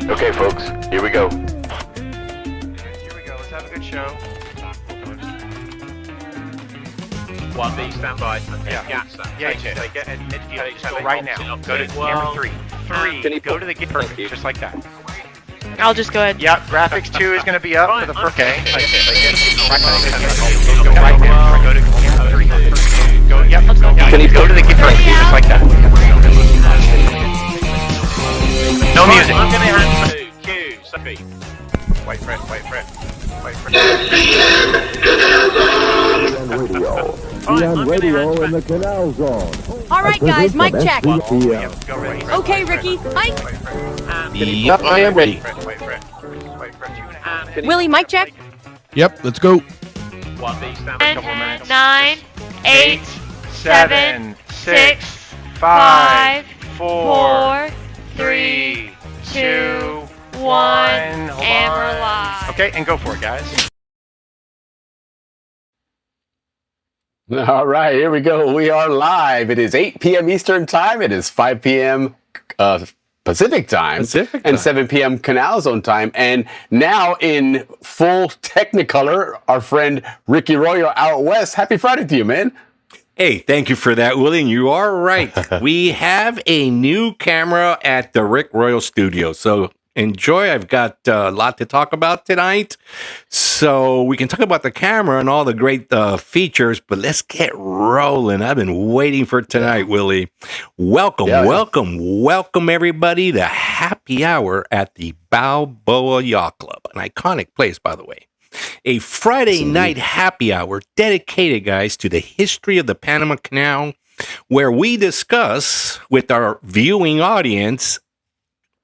Okay, folks, here we go. Here we go. Let's have a good show. 1B, stand by. Yeah. Yeah, Get midfield. Just go right now. Go to camera 3. 3. Go to the game. Perfect. Just like that. I'll just go ahead. Yep. Graphics 2 is going to be up for the first. Okay. Like Go right now. Go to camera 3. Go. Yep. Go to the camera 3 just like that. No music. I'm going to hand to Q. Sophie. Wait for it. Wait for it. Wait for it. On radio in the Canal Zone. All right, guys, mic check. Yep. Go ready. Okay, Ricky, mic. Yep, I am ready. Wait for it. Wait for it. Willie, mic check. Yep, let's go. 1B, stand by. 10, 9, 8, 7, 6, 5, 4, 3, 2, 1, and we're live. Okay, and go for it, guys. All right, here we go. We are live. It is 8 p.m. Eastern Time. It is 5 p.m. Pacific Time. And 7 p.m. Canal Zone Time. And now in full Technicolor, our friend Ricky Royo out west. Happy Friday to you, man. Hey, thank you for that, Willie. And you are right. We have a new camera at the Rick Royal Studio. So enjoy. I've got a lot to talk about tonight. So we can talk about the camera and all the great features, but let's get rolling. I've been waiting for tonight, Willie. Welcome, welcome, everybody to Happy Hour at the Balboa Yacht Club, an iconic place, by the way. A Friday night happy hour dedicated, guys, to the history of the Panama Canal, where we discuss with our viewing audience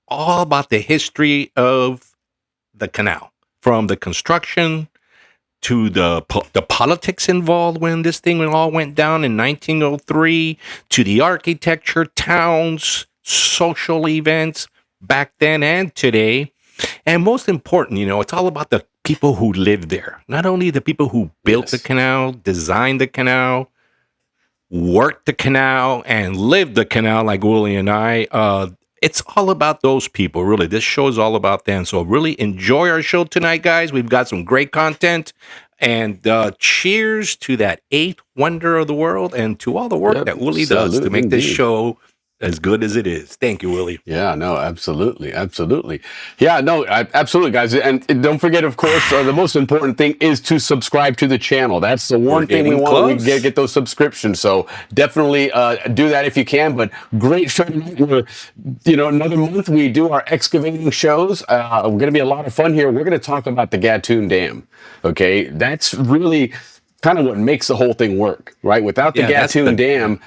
all about the history of the canal, from the construction to the politics involved when this thing all went down in 1903, to the architecture, towns, social events back then and today. And most important, you know, it's all about the people who lived there. Not only the people who built the canal, designed the canal, worked the canal, and lived the canal like Willie and I. It's all about those people, really. This show is all about them. So really enjoy our show tonight, guys. We've got some great content. And cheers to that eighth wonder of the world and to all the work that Willie does to make this show as good as it is. Thank you, Willie. Yeah, no, absolutely. Yeah, no, absolutely, guys. And don't forget, of course, the most important thing is to subscribe to the channel. That's the one thing we want. We get those subscriptions. So definitely do that if you can. But great show tonight. Another month we do our excavating shows. We're going to be a lot of fun here. We're going to talk about the Gatun Dam. Okay, that's really kind of what makes the whole thing work, right? Without the Gatun Dam,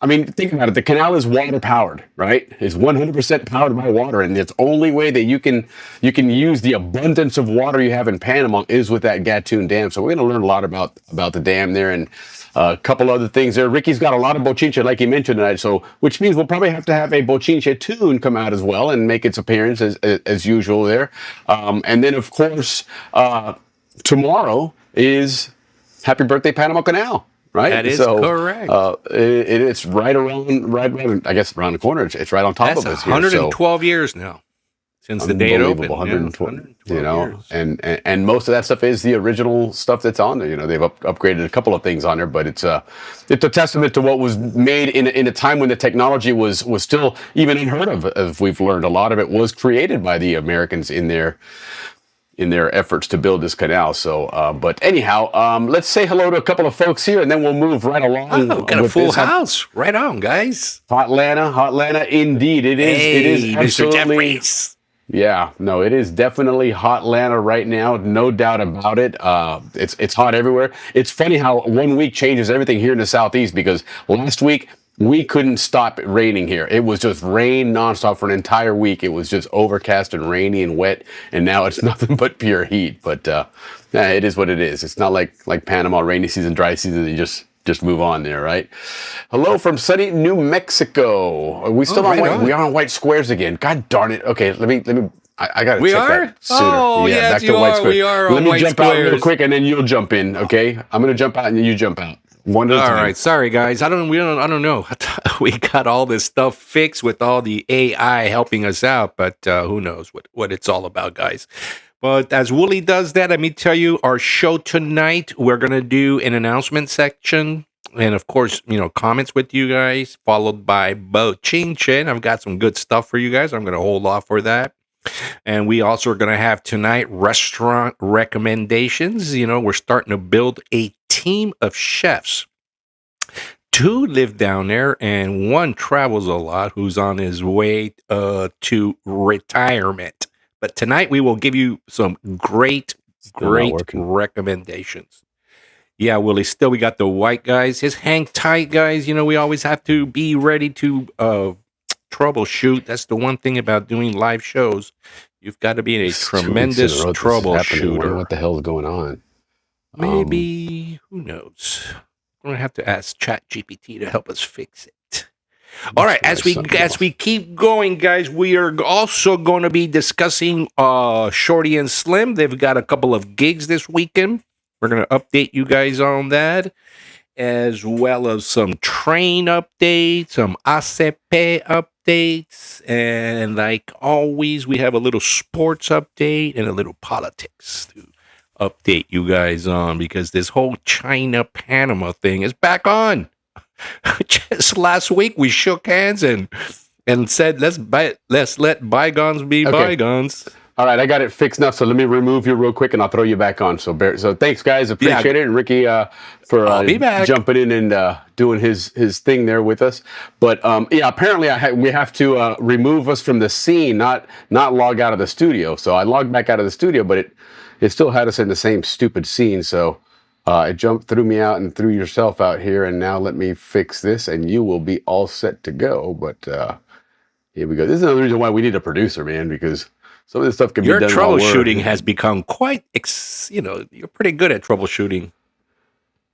I mean, think about it. The canal is water powered, right? It's 100% powered by water, and the only way that you can use the abundance of water you have in Panama is with that Gatun Dam. So we're going to learn a lot about the dam there and a couple other things there. Ricky's got a lot of bochinche, like he mentioned tonight. So which means we'll probably have to have a bochinche tune come out as well and make its appearance as usual there. And then of course tomorrow is Happy Birthday Panama Canal. Right? That is correct. It's right around, I guess, around the corner. It's right on top of us. That's 112 years now since the day it opened. 112 years. And most of that stuff is the original stuff that's on there. You know, they've upgraded a couple of things on there, but it's a testament to what was made in a time when the technology was still even unheard of. As we've learned, a lot of it was created by the Americans in their efforts to build this canal. So, but anyhow, let's say hello to a couple of folks here, and then we'll move right along. Oh, got a full house. Right on, guys. Hotlanta, indeed. It is absolutely. Yeah, no, it is definitely Hotlanta right now. No doubt about it. It's hot everywhere. It's funny how 1 week changes everything here in the Southeast, because last week we couldn't stop it raining here. It was just rain nonstop for an entire week. It was just overcast and rainy and wet, and now it's nothing but pure heat. But it is what it is. It's not like Panama, rainy season, dry season. You just move on there, right? Hello from sunny New Mexico. Are we still on white? We are on white squares again. God darn it. Okay, let me. I gotta check that sooner. Oh, yes, back to white squares. We are on white squares. Let me jump out real quick, and then you'll jump in. Okay, I'm gonna jump out, and then you jump out. One at a time. All right, sorry guys. I don't know. We got all this stuff fixed with all the AI helping us out, but who knows what it's all about, guys. But as Wooly does that, let me tell you, our show tonight, we're gonna do an announcement section, and of course, comments with you guys, followed by Bo Ching Chin. I've got some good stuff for you guys. I'm gonna hold off for that. And we also are going to have tonight restaurant recommendations. We're starting to build a team of chefs. 2 live down there, and 1 travels a lot, who's on his way to retirement. But tonight we will give you some great recommendations. Yeah, Willie, still we got the white guys. Just hang tight, guys. We always have to be ready to troubleshoot. That's the one thing about doing live shows. You've got to be a tremendous troubleshooter. What the hell is going on? Maybe, who knows? We're going to have to ask ChatGPT to help us fix it. All right, as we keep going, guys, we are also going to be discussing Shorty and Slim. They've got a couple of gigs this weekend. We're going to update you guys on that, as well as some train updates, some ACP updates, and like always, we have a little sports update and a little politics to update you guys on, because this whole China-Panama thing is back on. Just last week, we shook hands and said, let's let bygones be bygones. All right, I got it fixed now, so let me remove you real quick, and I'll throw you back on. So thanks, guys. Appreciate it. And Ricky for jumping in and doing his thing there with us. But, apparently we have to remove us from the scene, not log out of the studio. So I logged back out of the studio, but it still had us in the same stupid scene. So it threw me out and threw yourself out here. And now let me fix this, and you will be all set to go. But here we go. This is another reason why we need a producer, man, because some of this stuff can be done. Your troubleshooting has become quite, you're pretty good at troubleshooting.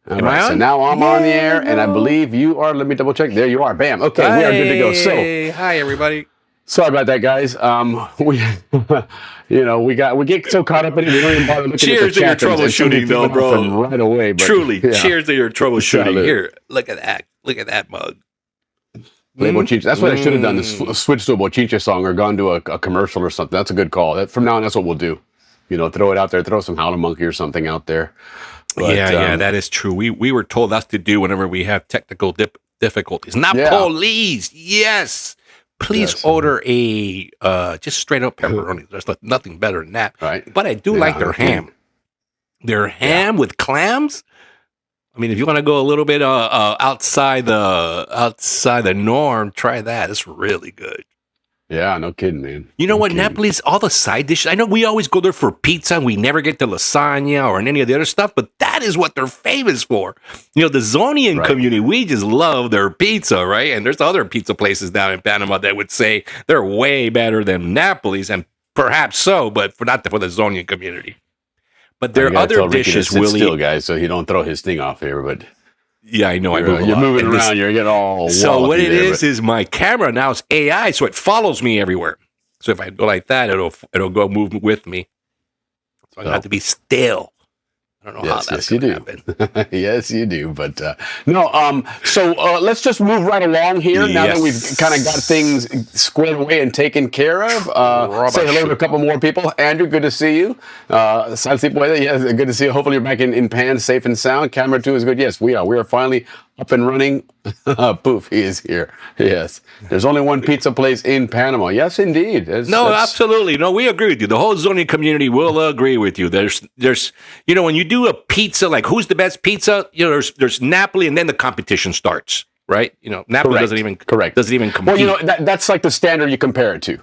All right, so now I'm on the air, and I believe you are. Let me double check. There you are. Bam. Okay, we are good to go. So, hi everybody. Sorry about that, guys. We get so caught up in it, we don't even bother looking at the chat. Cheers to your troubleshooting, though, bro. Right away. But, truly, cheers to your troubleshooting. Here, look at that. Look at that mug. Play Bochincha. That's what I should have done. Switch to a Bochincha song or gone to a commercial or something. That's a good call. From now on, that's what we'll do. Throw it out there. Throw some Howlin' Monkey or something out there. But, that is true. We were told that's to do whenever we have technical difficulties. Not police. Yes. Please order a just straight up pepperoni. There's nothing better than that. Right. But I do like their ham. Their ham with clams. I mean, if you want to go a little bit outside the norm, try that. It's really good. Yeah, no kidding, man. You know what? Napoli's, all the side dishes. I know we always go there for pizza and we never get the lasagna or any of the other stuff, but that is what they're famous for. The Zonian community, we just love their pizza, right? And there's other pizza places down in Panama that would say they're way better than Napoli's, and perhaps so, but not for the Zonian community. But there are other dishes, Willie. Still, guys, so you don't throw his thing off here, but. Yeah, I know. You're moving around. You're getting all. So what it is my camera now is AI, so it follows me everywhere. So if I go like that, it'll go move with me. So I have to be still. I don't know how that's going to happen. Yes, you do. But no. So let's just move right along here. Now that we've kind of got things squared away and taken care of. Say hello to a couple more people. Andrew, good to see you. Yes, good to see you. Hopefully you're back in Pan, safe and sound. Camera 2 is good. Yes, we are. We are finally up and running. Poof, he is here. Yes. There's only one pizza place in Panama. Yes, indeed. Absolutely. No, we agree with you. The whole Zonian community will agree with you. There's when you do a pizza, like who's the best pizza, there's Napoli, and then the competition starts, right? Napoli doesn't even compete. Well, that's like the standard you compare it to.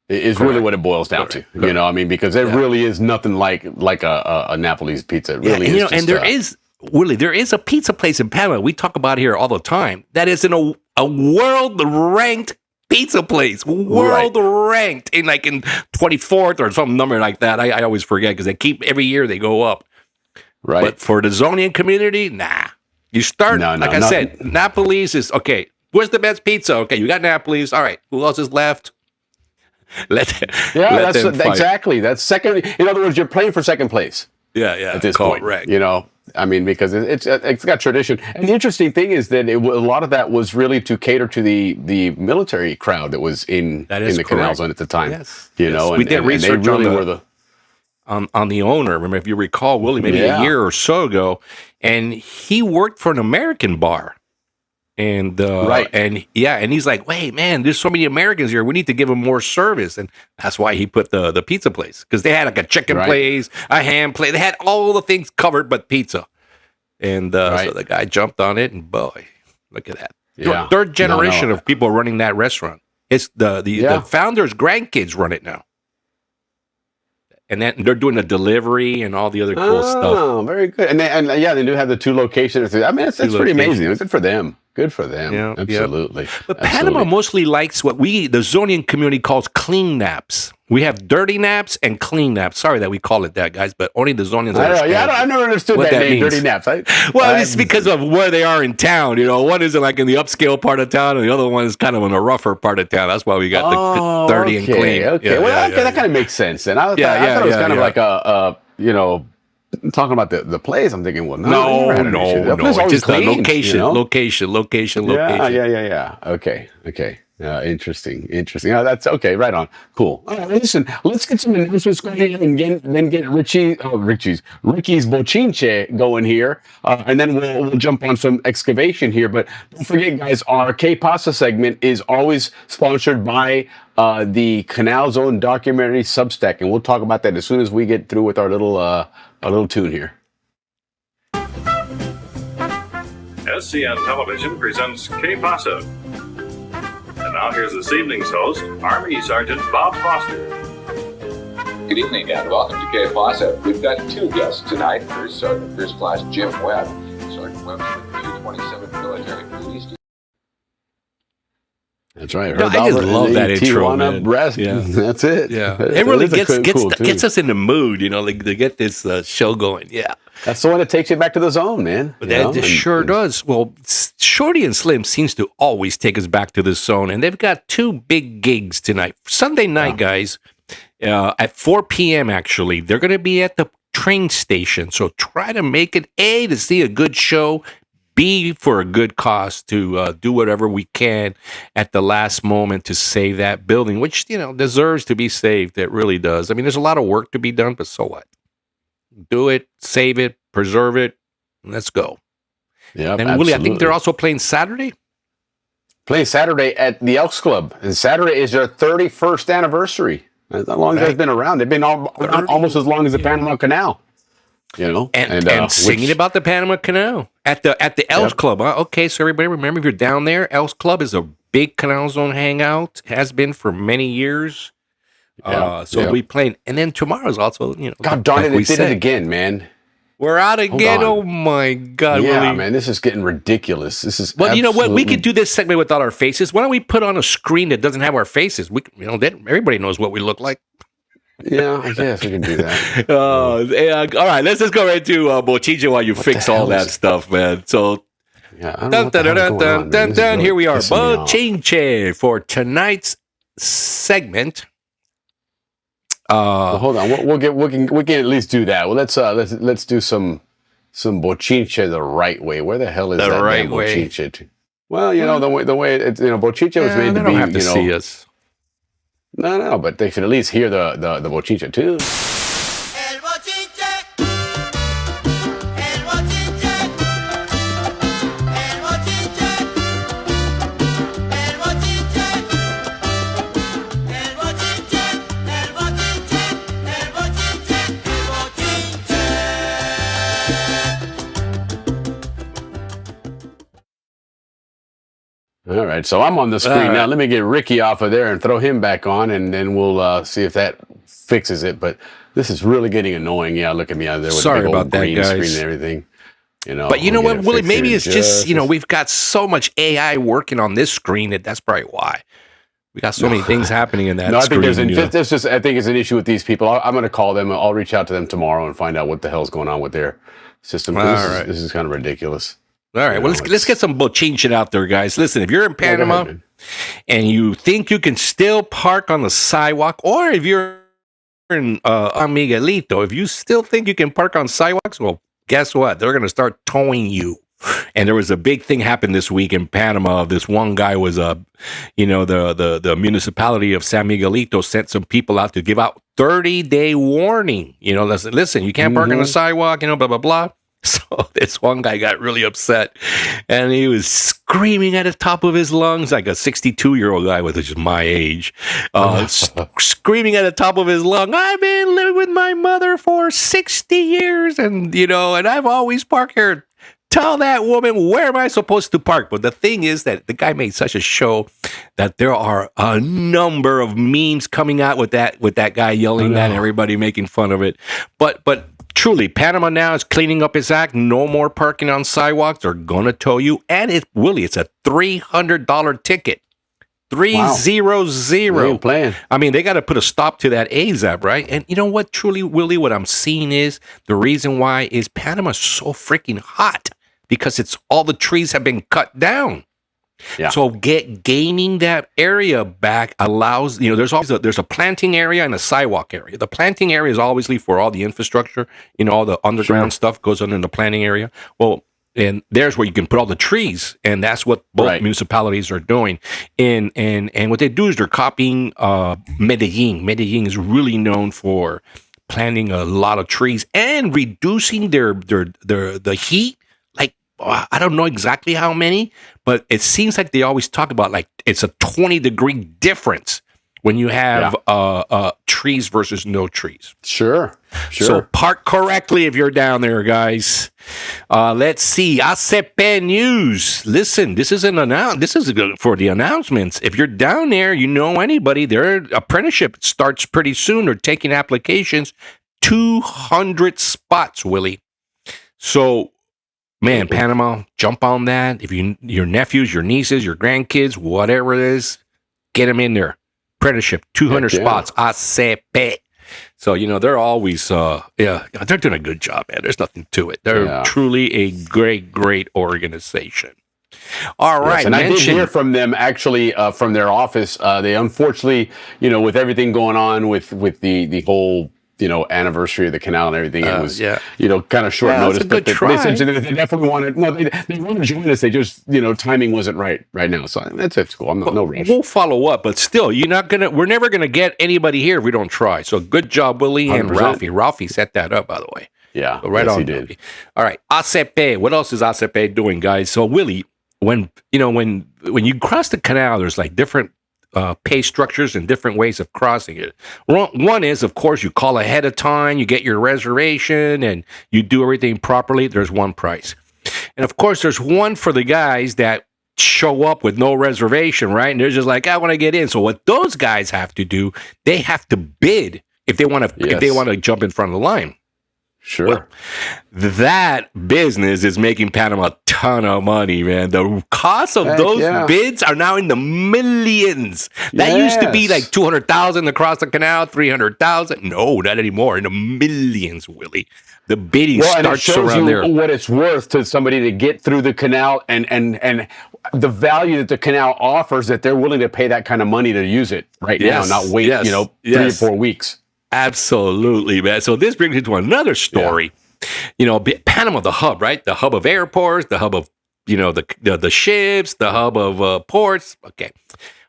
Is really what it boils down to. Because there really is nothing like a Napoli's pizza. It really is. And there is Willie, there is a pizza place in Panama we talk about here all the time that is in a world-ranked pizza place. World-ranked in 24th or some number like that. I always forget because every year they go up. Right. But for the Zonian community, nah. You start, I said, Napoli's is, okay, where's the best pizza? Okay, you got Napoli's. All right, who else is left? Exactly. That's second. In other words, you're playing for second place. Yeah. At this point, I mean, because it's got tradition. And the interesting thing is that a lot of that was really to cater to the military crowd that was in the Canal Zone at the time. Yes. You know, we did research they really on on the owner. Remember, if you recall, Willie, maybe a year or so ago, and he worked for an American bar. And and he's like, wait, man, there's so many Americans here. We need to give them more service, and that's why he put the pizza place, because they had like a chicken place, a ham place. They had all the things covered but pizza. And so the guy jumped on it, and boy, look at that. Yeah. Third generation of people running that restaurant. It's the founder's grandkids run it now. And then they're doing the delivery and all the other cool stuff. Oh, very good. And they do have the 2 locations. I mean, it's pretty amazing. Good for them. Good for them. Yeah, absolutely. But Panama mostly likes what the Zonian community calls clean naps. We have dirty naps and clean naps. Sorry that we call it that, guys, but only the Zonians understand. I've never understood that name, dirty naps. It's because of where they are in town. You know, one is like in the upscale part of town, and the other one is kind of in a rougher part of town. That's why we got the dirty and clean. Okay, that kind of makes sense. Then I thought it was kind of like talking about the place. I'm thinking, well, no. It's just the location. Yeah. Okay. Interesting. Oh, that's okay. Right on. Cool. All right, listen, let's get some announcements going and then get Ricky's Bochinche going here, and then we'll jump on some excavation here. But don't forget, guys, our K-Pasta segment is always sponsored by the Canal Zone documentary Substack, and we'll talk about that as soon as we get through with our little tune here. SCN Television presents K-Pasa. And now here's this evening's host, Army Sergeant Bob Foster. Good evening and welcome to K-Pasa. We've got 2 guests tonight. First Sergeant First Class Jim Webb. Sergeant Webb's with the 227th Military Police. That's right. I just love that intro, man. Yeah. That's it. Yeah, it really gets us in the mood, you know, to get this show going. Yeah, that's the one that takes you back to the zone, man. But that sure does. Well, Shorty and Slim seems to always take us back to the zone, and they've got 2 big gigs tonight. Sunday night, guys, at 4 p.m. Actually, they're going to be at the train station. So try to make it to see a good show. B, for a good cause, to do whatever we can at the last moment to save that building, which, you know, deserves to be saved. It really does. I mean, there's a lot of work to be done, but so what? Do it, save it, preserve it. Let's go. Yeah, and Willie, I think they're also playing Saturday. Playing Saturday at the Elks Club, and Saturday is their 31st anniversary. As long as they've been around, they've been almost as long as the Panama Canal. You know, and singing about the Panama Canal at the Elks Club. Huh? Okay, so everybody remember, if you're down there, Elks Club is a big Canal Zone hangout. Has been for many years. We'll be playing, and then tomorrow's also, you know. God darn it! They did it again, man. We're out again. Oh my God! Yeah, Willie. man, this is getting ridiculous. This is you know what? We could do this segment without our faces. Why don't we put on a screen that doesn't have our faces? Then everybody knows what we look like. Yeah, I guess we can do that. All right, let's just go right to Bochinche while you fix all that stuff, man. So, here we are, Bochinche for tonight's segment. Hold on, we can at least do that. Well, let's do some Bochinche the right way. Where the hell is the that right way? Bochinche? Well, you know the way it's, you know, Bochinche was made to be. They don't have to see us. No, but they should at least hear the Bochinche too. El Bochinche. El Bochinche. El Bochinche. El Bochinche. El Bochinche. El Bochinche. El Bochinche. All right, so I'm on the screen now. Let me get Ricky off of there and throw him back on, and then we'll see if that fixes it. But this is really getting annoying. Yeah, look at me out there with the big old green screen and everything. You know, but you know what, Willie? Maybe it's just, you know, we've got so much AI working on this screen that's probably why. We got so many things happening in that screen. I think I think it's an issue with these people. I'm going to call them. I'll reach out to them tomorrow and find out what the hell's going on with their system. This is kind of ridiculous. All right, well, let's get some Bochinche out there, guys. Listen, if you're in Panama and you think you can still park on the sidewalk, or if you're in Miguelito, if you still think you can park on sidewalks, well, guess what? They're going to start towing you. And there was a big thing happened this week in Panama. This one guy was the municipality of San Miguelito sent some people out to give out 30-day warning. Listen, you can't park on the sidewalk, blah, blah, blah. So this one guy got really upset and he was screaming at the top of his lungs, like a 62-year-old guy, which is my age, screaming at the top of his lung, I've been living with my mother for 60 years and I've always parked here. Tell that woman, where am I supposed to park? But the thing is that the guy made such a show that there are a number of memes coming out with that guy yelling that and everybody making fun of it. But truly, Panama now is cleaning up its act. No more parking on sidewalks. They're going to tow you. And it's a $300 ticket. 300. Wow. Playing. I mean, they got to put a stop to that ASAP, right? And you know what, truly, Willie, what I'm seeing is the reason why is Panama's so freaking hot because all the trees have been cut down. Yeah. So gaining that area back allows, there's a planting area and a sidewalk area. The planting area is obviously for all the infrastructure, all the underground stuff goes on in the planting area. Well, and there's where you can put all the trees, and that's what both municipalities are doing. And what they do is they're copying Medellin. Medellin is really known for planting a lot of trees and reducing the heat. I don't know exactly how many, but it seems like they always talk about like it's a 20-degree difference when you have trees versus no trees. Sure. So park correctly if you're down there, guys. Let's see. ACP News. Listen, this is for the announcements. If you're down there, anybody, their apprenticeship starts pretty soon. They're taking applications. 200 spots, Willie. So, man, Panama, jump on that. If your nephews, your nieces, your grandkids, whatever it is, get them in there. Apprenticeship, 200 spots. ACP. So, they're always, they're doing a good job, man. There's nothing to it. They're truly a great, great organization. All right. And I did hear from them, actually, from their office. They unfortunately, with everything going on with the whole, anniversary of the canal and everything, it was, kind of short notice. But they definitely wanted, they wanted to join us. They just, timing wasn't right now. So that's cool. I'm no rush. We'll follow up, but still, we're never going to get anybody here if we don't try. So good job, Willie 100%. And Ralphie. Ralphie set that up, by the way. Yeah. So right on. He did. All right. ACP. What else is ACP doing, guys? So Willie, when you cross the canal, there's like different pay structures and different ways of crossing it. One is, of course, you call ahead of time, you get your reservation, and you do everything properly. There's one price. And of course, there's one for the guys that show up with no reservation, right? And they're just like, I want to get in. So what those guys have to do, they have to bid if they want to jump in front of the line. Sure. Well, that business is making Panama a ton of money, man. The cost of those bids are now in the millions. That used to be like 200,000 across the canal, 300,000. No, not anymore. In the millions, Willie. The bidding starts around there. What it's worth to somebody to get through the canal and the value that the canal offers, that they're willing to pay that kind of money to use it right now, not wait, 3 or 4 weeks. Absolutely, man. So this brings me to another story. Panama, the hub, right? The hub of airports, the hub of, the ships, the hub of ports. Okay.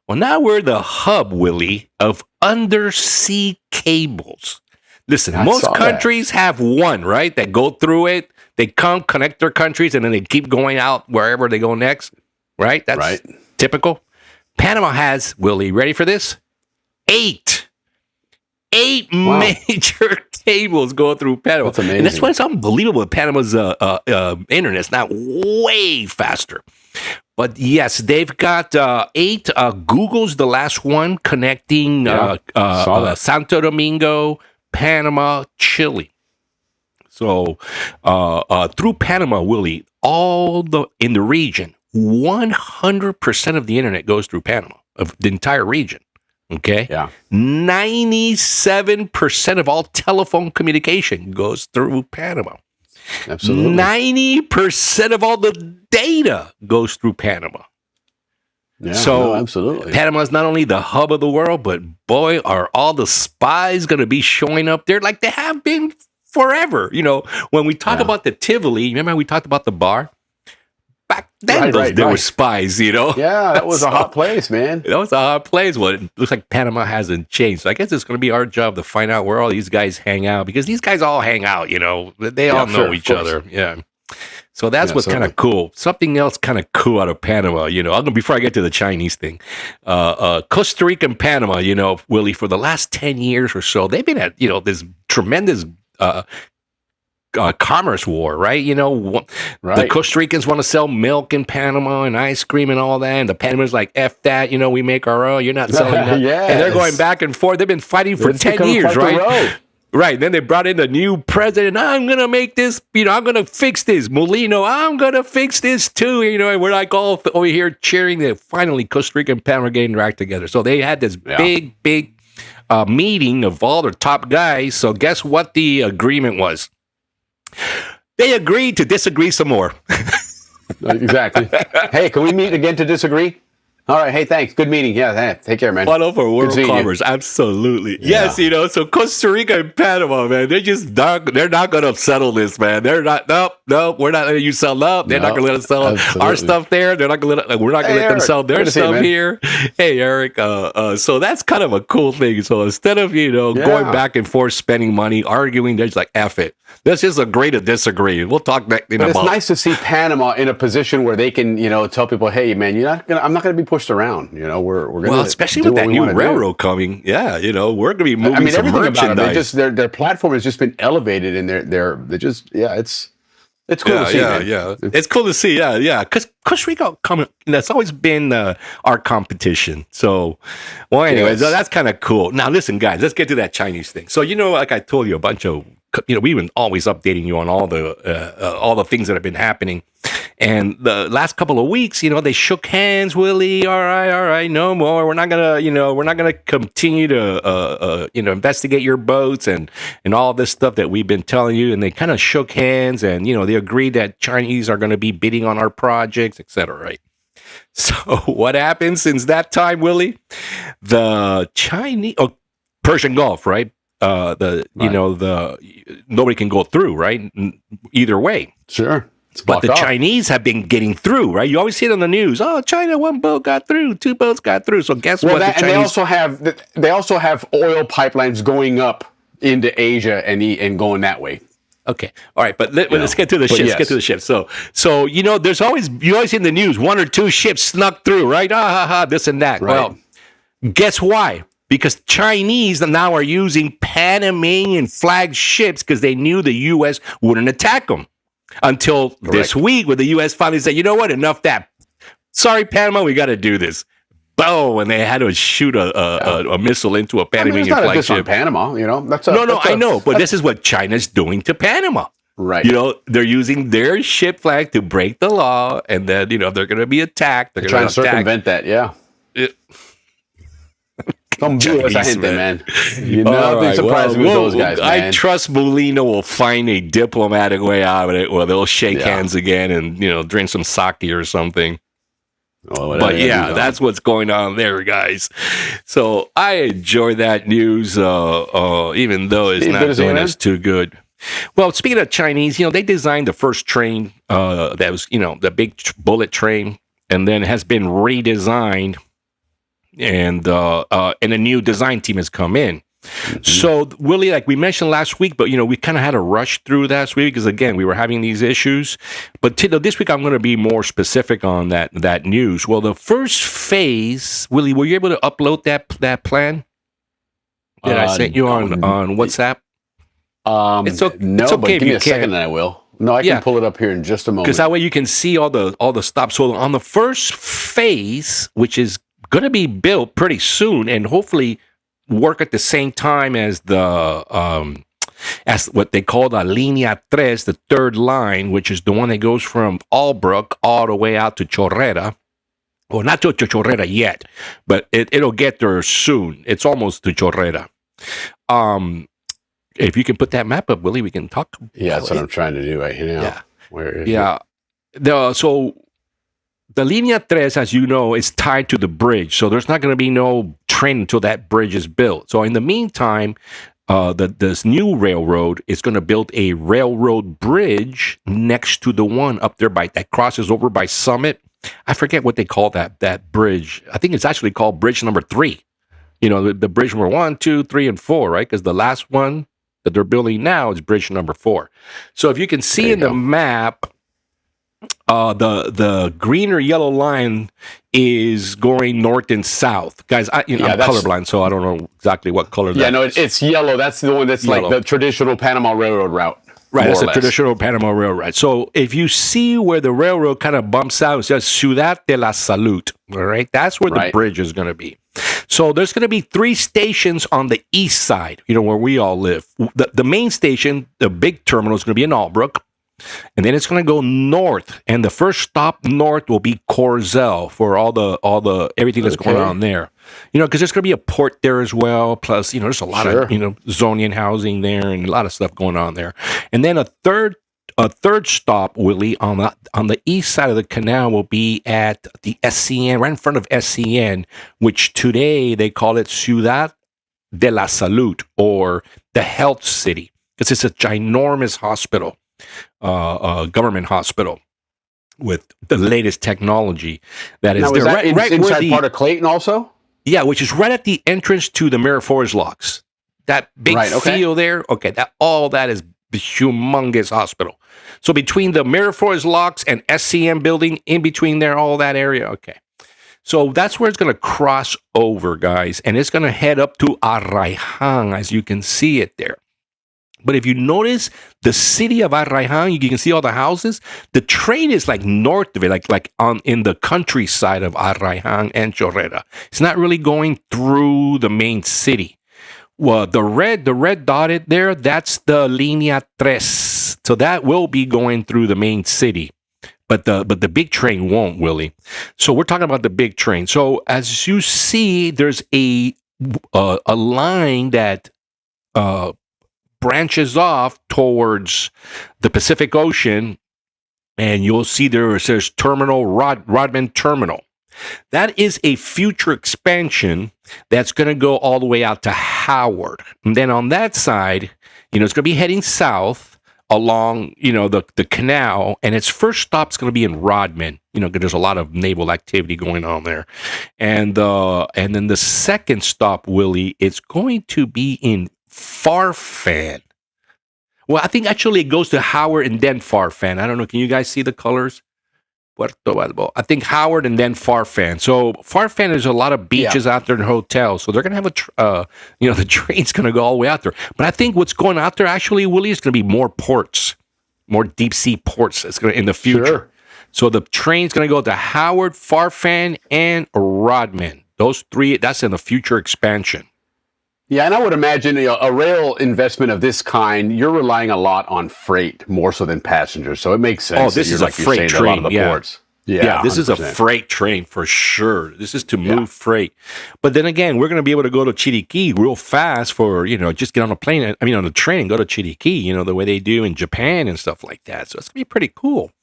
Well, now we're the hub, Willie, of undersea cables. Listen, most countries have one, right? That go through it. They come, connect their countries, and then they keep going out wherever they go next, right? That's typical. Panama has, Willie, ready for this? 8 major cables go through Panama. That's amazing. And that's why it's unbelievable. Panama's internet's not way faster. But yes, they've got 8. Google's the last one connecting Santo Domingo, Panama, Chile. So through Panama, Willie, in the region, 100% of the internet goes through Panama, of the entire region. Okay. Yeah. 97% of all telephone communication goes through Panama. Absolutely. 90% of all the data goes through Panama. Yeah, so absolutely. Panama is not only the hub of the world, but boy, are all the spies going to be showing up there like they have been forever. When we talk about the Tivoli, remember how we talked about the bar? Back then, there were spies, Yeah, that was a hot place, man. That was a hot place. Well, it looks like Panama hasn't changed. So I guess it's going to be our job to find out where all these guys hang out, because these guys all hang out, They all know each other. Yeah. So that's what's kind of cool. Something else kind of cool out of Panama, before I get to the Chinese thing. Costa Rica and Panama, Willie, for the last 10 years or so, they've been at, this tremendous commerce war, right? The Costa Ricans want to sell milk in Panama and ice cream and all that, and the Panamans like, F that, we make our own, you're not selling that. Yes. And they're going back and forth. They've been fighting for 10 years, right? Right. Then they brought in the new president. I'm going to make this, I'm going to fix this. Molino, I'm going to fix this too. And we're like all over here cheering that finally Costa Rica and Panama are getting their act together. So they had this big meeting of all their top guys. So guess what the agreement was? They agreed to disagree some more. Exactly. Hey, can we meet again to disagree? All right. Hey, thanks. Good meeting. Yeah. Take care, man. Fun over world commerce. Absolutely. Yeah. Yes. So Costa Rica and Panama, man, they're not going to settle this, man. They're not. Nope. We're not letting you sell up. They're not going to let us sell our stuff there. They're not going to we're not going to let them sell their stuff here. Hey, Eric. So that's kind of a cool thing. So instead of, going back and forth, spending money, arguing, they're just like, F it. Let's just agree to disagree. We'll talk next. But it's nice to see Panama in a position where they can, tell people, hey, man, I'm not going to be pushed around. We're going to, especially with that new railroad coming. Yeah, we're going to be moving some merchandise. Their platform has just been elevated, and they're just it's cool to see. Yeah. It's cool to see. Yeah. Because Costa Rica, that's always been our competition. So, anyways, that's kind of cool. Now, listen, guys, let's get to that Chinese thing. So, like I told you, a bunch of we've been always updating you on all the things that have been happening. And the last couple of weeks, they shook hands, Willie. All right, no more. We're not gonna continue to, investigate your boats and all this stuff that we've been telling you. And they kind of shook hands, and they agreed that Chinese are going to be bidding on our projects, etc. Right. So what happened since that time, Willie? The Chinese, Persian Gulf, right? Nobody can go through, right? Either way. Sure. But the Chinese have been getting through, right? You always see it on the news. Oh, China, one boat got through, two boats got through. So guess what? And they also have oil pipelines going up into Asia and going that way. Okay, all right, but let's get to the ships. Yes. Get to the ships. So there's always in the news 1 or 2 ships snuck through, right? This and that. Right. Well, guess why? Because Chinese now are using Panamanian flag ships because they knew the U.S. wouldn't attack them. Until this week, where the U.S. finally said, you know what, enough that. Sorry, Panama, we got to do this. Boom, and they had to shoot a missile into a Panamanian flagship. Panama, I know, but this is what China's doing to Panama. Right. They're using their ship flag to break the law, and then, if they're going to be attacked, they're trying to circumvent that, yeah. Don't do us a hint, man. Nothing surprised me with those guys, man. I trust Molino will find a diplomatic way out of it, where they'll shake hands again and, drink some sake or something. But that's what's going on there, guys. So I enjoy that news, even though it's not doing us too good. Well, speaking of Chinese, they designed the first train that was, the big bullet train, and then has been redesigned. And a new design team has come in. Mm-hmm. So, Willie, like we mentioned last week, but, we kind of had to rush through last week because, again, we were having these issues. But this week, I'm going to be more specific on that news. Well, the first phase, Willie, were you able to upload that plan that I sent you on WhatsApp? It's okay, but give me a second and I will. No, I can pull it up here in just a moment. Because that way you can see all the stops. So on the first phase, which is going to be built pretty soon and hopefully work at the same time as as what they call the Línea 3, the third line, which is the one that goes from Albrook all the way out to Chorrera. Well, not to Chorrera yet, but it'll get there soon. It's almost to Chorrera. If you can put that map up, Willie, we can talk. Yeah, that's what I'm trying to do right now. Yeah. Where is it? So the Línea 3, as you know, is tied to the bridge. So there's not going to be no train until that bridge is built. So in the meantime, this new railroad is going to build a railroad bridge next to the one up there that crosses over by Summit. I forget what they call that bridge. I think it's actually called Bridge Number 3. You know, the bridge number 1, 2, 3, and 4, right? Because the last one that they're building now is Bridge Number 4. So if you can see in the map, the green or yellow line is going north and south. Guys, I'm colorblind, so I don't know exactly what color that is. Yeah, no, it's yellow. That's the one that's yellow. Like the traditional Panama Railroad route. Right, that's a traditional Panama Railroad. So if you see where the railroad kind of bumps out, it says Ciudad de la Salud. All right, that's where the bridge is going to be. So there's going to be 3 stations on the east side, you know, where we all live. The main station, the big terminal, is going to be in Albrook. And then it's going to go north, and the first stop north will be Corzel for all the everything that's going on there. You know, because there's going to be a port there as well. Plus, you know, there's a lot of Zonian housing there and a lot of stuff going on there. And then a third stop, Willie, on the east side of the canal will be at the SCN, right in front of SCN, which today they call it Ciudad de la Salud, or the Health City, because it's a ginormous hospital. Government hospital with the latest technology that is now, there. Is that right inside part of Clayton also? Yeah, which is right at the entrance to the Miraflores Locks. That big field there. Okay, that is the humongous hospital. So between the Miraflores Locks and SCM building, in between there, all that area. Okay. So that's where it's going to cross over, guys, and it's going to head up to Arraijan, as you can see it there. But if you notice the city of Arraijan, you can see all the houses. The train is like north of it, like in the countryside of Arraijan and Chorrera. It's not really going through the main city. Well, the red dotted there, that's the Línea 3. So that will be going through the main city. But the big train won't, Willie. So we're talking about the big train. So as you see, there's a line that branches off towards the Pacific Ocean, and you'll see there's terminal Rodman Terminal. That is a future expansion that's going to go all the way out to Howard. And then on that side, you know, it's going to be heading south along, you know, the canal, and its first stop is going to be in Rodman, you know, because there's a lot of naval activity going on there. And then the second stop, Willie, it's going to be in Farfan. Well, I think actually it goes to Howard and then Farfan. I don't know. Can you guys see the colors? Puerto Balboa. I think Howard and then Farfan. So Farfan, there's a lot of beaches out there and hotels. So they're going to have the train's going to go all the way out there. But I think what's going out there actually, Willie, is going to be more ports, more deep sea ports. It's going to in the future. Sure. So the train's going to go to Howard, Farfan, and Rodman. Those 3. That's in the future expansion. Yeah, and I would imagine a rail investment of this kind, you're relying a lot on freight more so than passengers. So it makes sense. Oh, this is a freight train. Ports. Yeah, this 100%. Is a freight train for sure. This is to move freight. But then again, we're going to be able to go to Chiriquí real fast for, you know, just get on a plane. On the train and go to Chiriquí, you know, the way they do in Japan and stuff like that. So it's going to be pretty cool.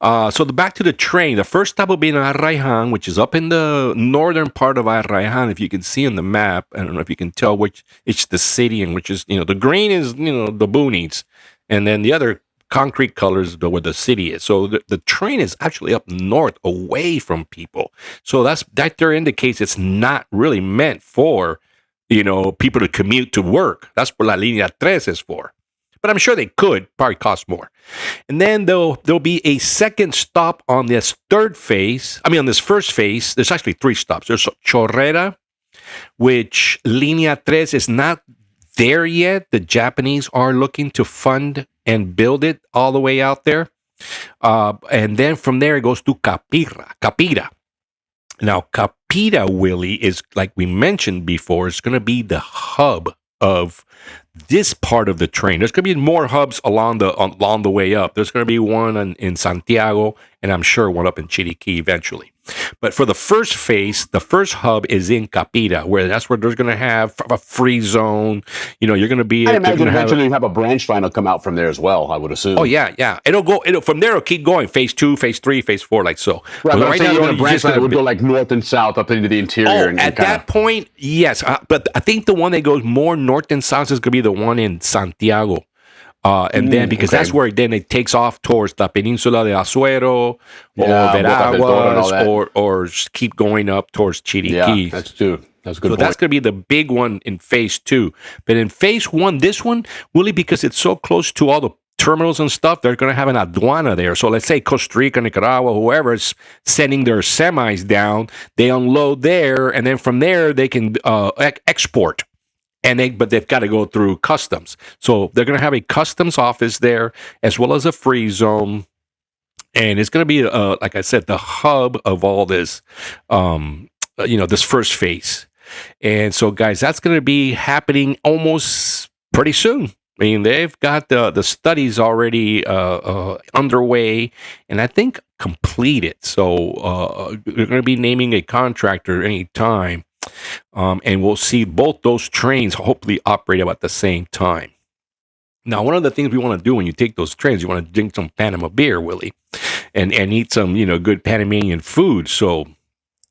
So back to the train. The first stop will be in Arraijan, which is up in the northern part of Arraijan. If you can see on the map, I don't know if you can tell which it's the city and which is, you know, the green is, you know, the boonies, and then the other concrete colors where the city is. So the train is actually up north, away from people. So that there indicates it's not really meant for, you know, people to commute to work. That's what La Línea 3 is for. But I'm sure they could. Probably cost more. And then there'll be a second stop on this third phase. On this first phase, there's actually 3 stops. There's Chorrera, which Línea 3 is not there yet. The Japanese are looking to fund and build it all the way out there. And then from there, it goes to Capira. Now, Capira, Willie, is, like we mentioned before, it's going to be the hub of this part of the train. There's going to be more hubs along the way up. There's going to be one in Santiago, and I'm sure one up in Chiriquí eventually. But for the first phase, the first hub is in Capira, where that's where they're going to have a free zone. You're going to be. I imagine eventually you have a branch line will come out from there as well. I would assume. Oh yeah. It'll go. From there. It'll keep going. Phase 2, phase 3, phase 4, like so. Right. But Right now, a branch line that would go like north and south up into the interior. At that point, yes. But I think the one that goes more north and south is going to be the one in Santiago. And then because that's where then it takes off towards the Peninsula de Azuero or Veraguas or keep going up towards Chiriquí. Yeah, that's true. That's a good point. That's going to be the big one in phase 2. But in phase 1, this one, really because it's so close to all the terminals and stuff, they're going to have an aduana there. So let's say Costa Rica, Nicaragua, whoever is sending their semis down, they unload there, and then from there they can export. But they've got to go through customs. So they're going to have a customs office there as well as a free zone. And it's going to be, like I said, the hub of all this, this first phase. And so, guys, that's going to be happening almost pretty soon. I mean, they've got the studies already underway and I think completed. So they're going to be naming a contractor anytime. And we'll see both those trains hopefully operate at the same time. Now, one of the things we want to do when you take those trains, you want to drink some Panama beer, Willie, and eat some, good Panamanian food. So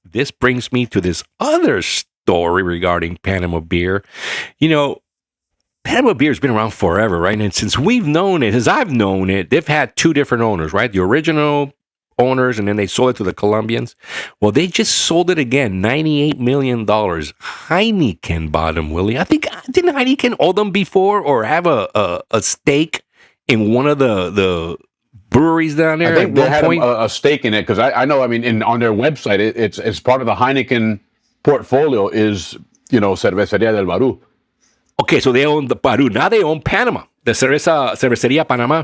this brings me to this other story regarding Panama beer. Panama beer has been around forever, right? And since we've known it, as I've known it, they've had two different owners, right? The original owners, and then they sold it to the Colombians. Well, they just sold it again, $98 million. Heineken bought them, Willie. I think, didn't Heineken owe them before or have a stake in one of the breweries down there? I think they had a stake in it because I know, on their website, it's part of the Heineken portfolio is, Cervecería del Barú. Okay, so they own the Barú. Now they own Panama. The Cervecería Panama.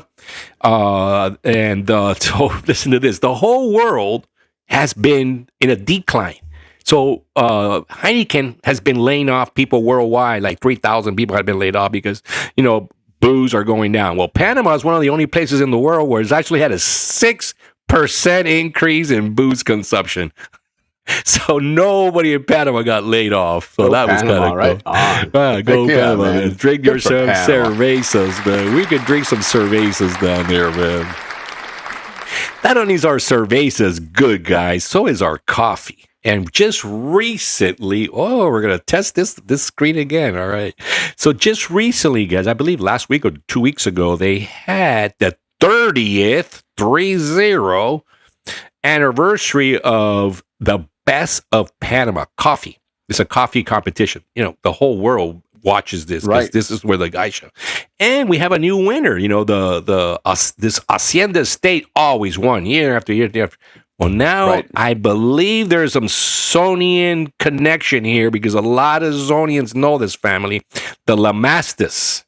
So listen to this. The whole world has been in a decline. So Heineken has been laying off people worldwide. Like 3,000 people have been laid off because, booze are going down. Well, Panama is one of the only places in the world where it's actually had a 6% increase in booze consumption. So nobody in Panama got laid off. So that was kind of right. Cool. Go Panama, man. Drink Good yourself cervezas, man. We could drink some cervezas down there, man. Not only is our cervezas good, guys, so is our coffee. And just recently, we're going to test this screen again, all right? So just recently, guys, I believe last week or 2 weeks ago, they had the 30th, 30, anniversary of the Best of Panama coffee. It's a coffee competition. The whole world watches this. Right. This is where the guys show. And we have a new winner. This Hacienda Estate always won year after year after. Well, now I believe there's some Zonian connection here because a lot of Zonians know this family. The Lamastis.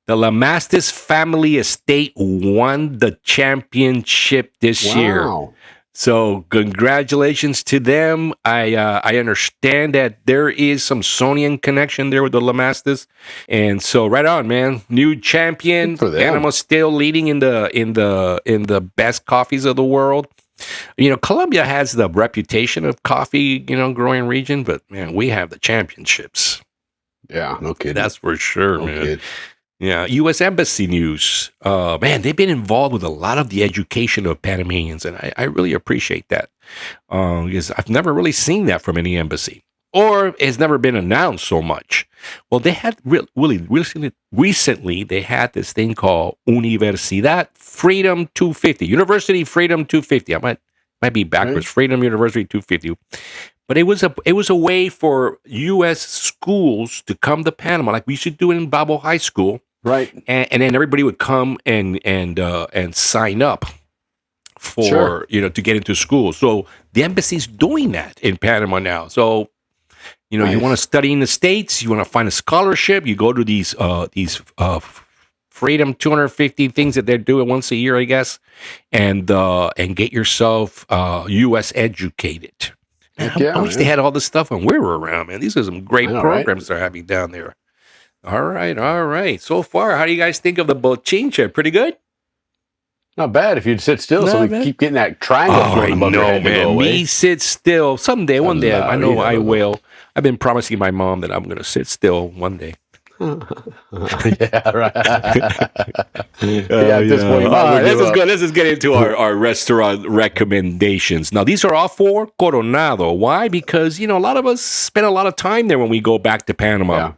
The Lamastis family estate won the championship this year. So congratulations to them. I understand that there is some Zonian connection there with the Lamastis, and so right on, man. New champion. Panama still leading in the best coffees of the world. Colombia has the reputation of coffee, growing region, but man, we have the championships. Yeah, no kidding. That's for sure, man. Kidding. Yeah, U.S. Embassy news. Man, they've been involved with a lot of the education of Panamanians, and I really appreciate that because I've never really seen that from any embassy, or it's never been announced so much. Well, they had recently they had this thing called Universidad Freedom 250, University Freedom 250. I might be backwards. Right. Freedom University 250. But it was a way for U.S. schools to come to Panama, like we should do it in Balboa High School, right? And then everybody would come and sign up for to get into school. So the embassy's doing that in Panama now. So you want to study in the States, you want to find a scholarship, you go to these Freedom 250 things that they're doing once a year, I guess, and get yourself U.S. educated. Man, I wish they had all this stuff when we were around, man. These are some great programs they're having down there. All right. So far, how do you guys think of the bochincha? Pretty good? Not bad if you'd sit still, so Not we bad. keep getting that triangle Oh, I floating above your know, head to go man. away. Me sit still. Someday, one day, I know I yeah. will. I've been promising my mom that I'm going to sit still one day. Yeah, right. At this point, you might All as well right, give up. let's just get into our restaurant recommendations. Now, these are all for Coronado. Why? Because, a lot of us spend a lot of time there when we go back to Panama.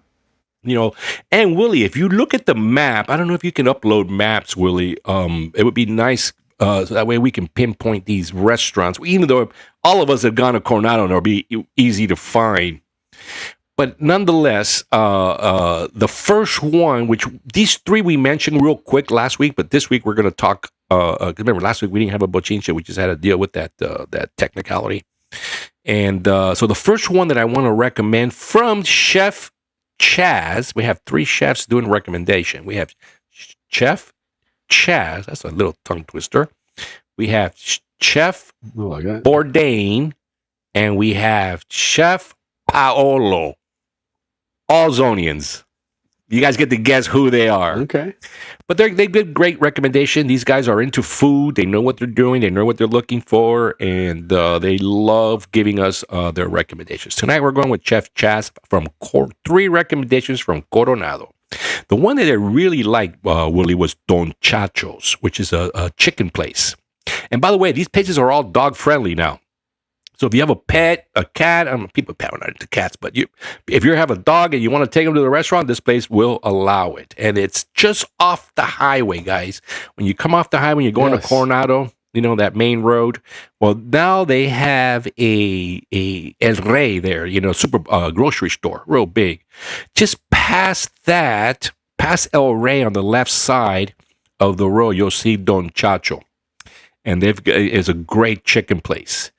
Yeah. And Willie, if you look at the map, I don't know if you can upload maps, Willie. It would be nice so that way we can pinpoint these restaurants. Even though all of us have gone to Coronado and it'll be easy to find. But nonetheless, the first one, which these three we mentioned real quick last week, but this week we're going to talk. Remember, last week we didn't have a bochincha; we just had to deal with that technicality. And so the first one that I want to recommend from Chef Chaz, we have three chefs doing recommendation. We have Chef Chaz, that's a little tongue twister. We have Chef Bourdain, and we have Chef Paolo. All Zonians. You guys get to guess who they are. Okay. But they give great recommendation. These guys are into food. They know what they're doing. They know what they're looking for. And they love giving us their recommendations. Tonight we're going with Chef Chaz from three recommendations from Coronado. The one that I really liked, Willie, was Don Chacho's, which is a chicken place. And by the way, these places are all dog friendly now. So if you have a pet, a cat, people are not into cats, but if you have a dog and you want to take them to the restaurant, this place will allow it. And it's just off the highway, guys. When you come off the highway, you're going to Coronado, that main road. Well, now they have a El Rey there, super grocery store, real big. Just past that, past El Rey on the left side of the road, you'll see Don Chacho. And it's a great chicken place.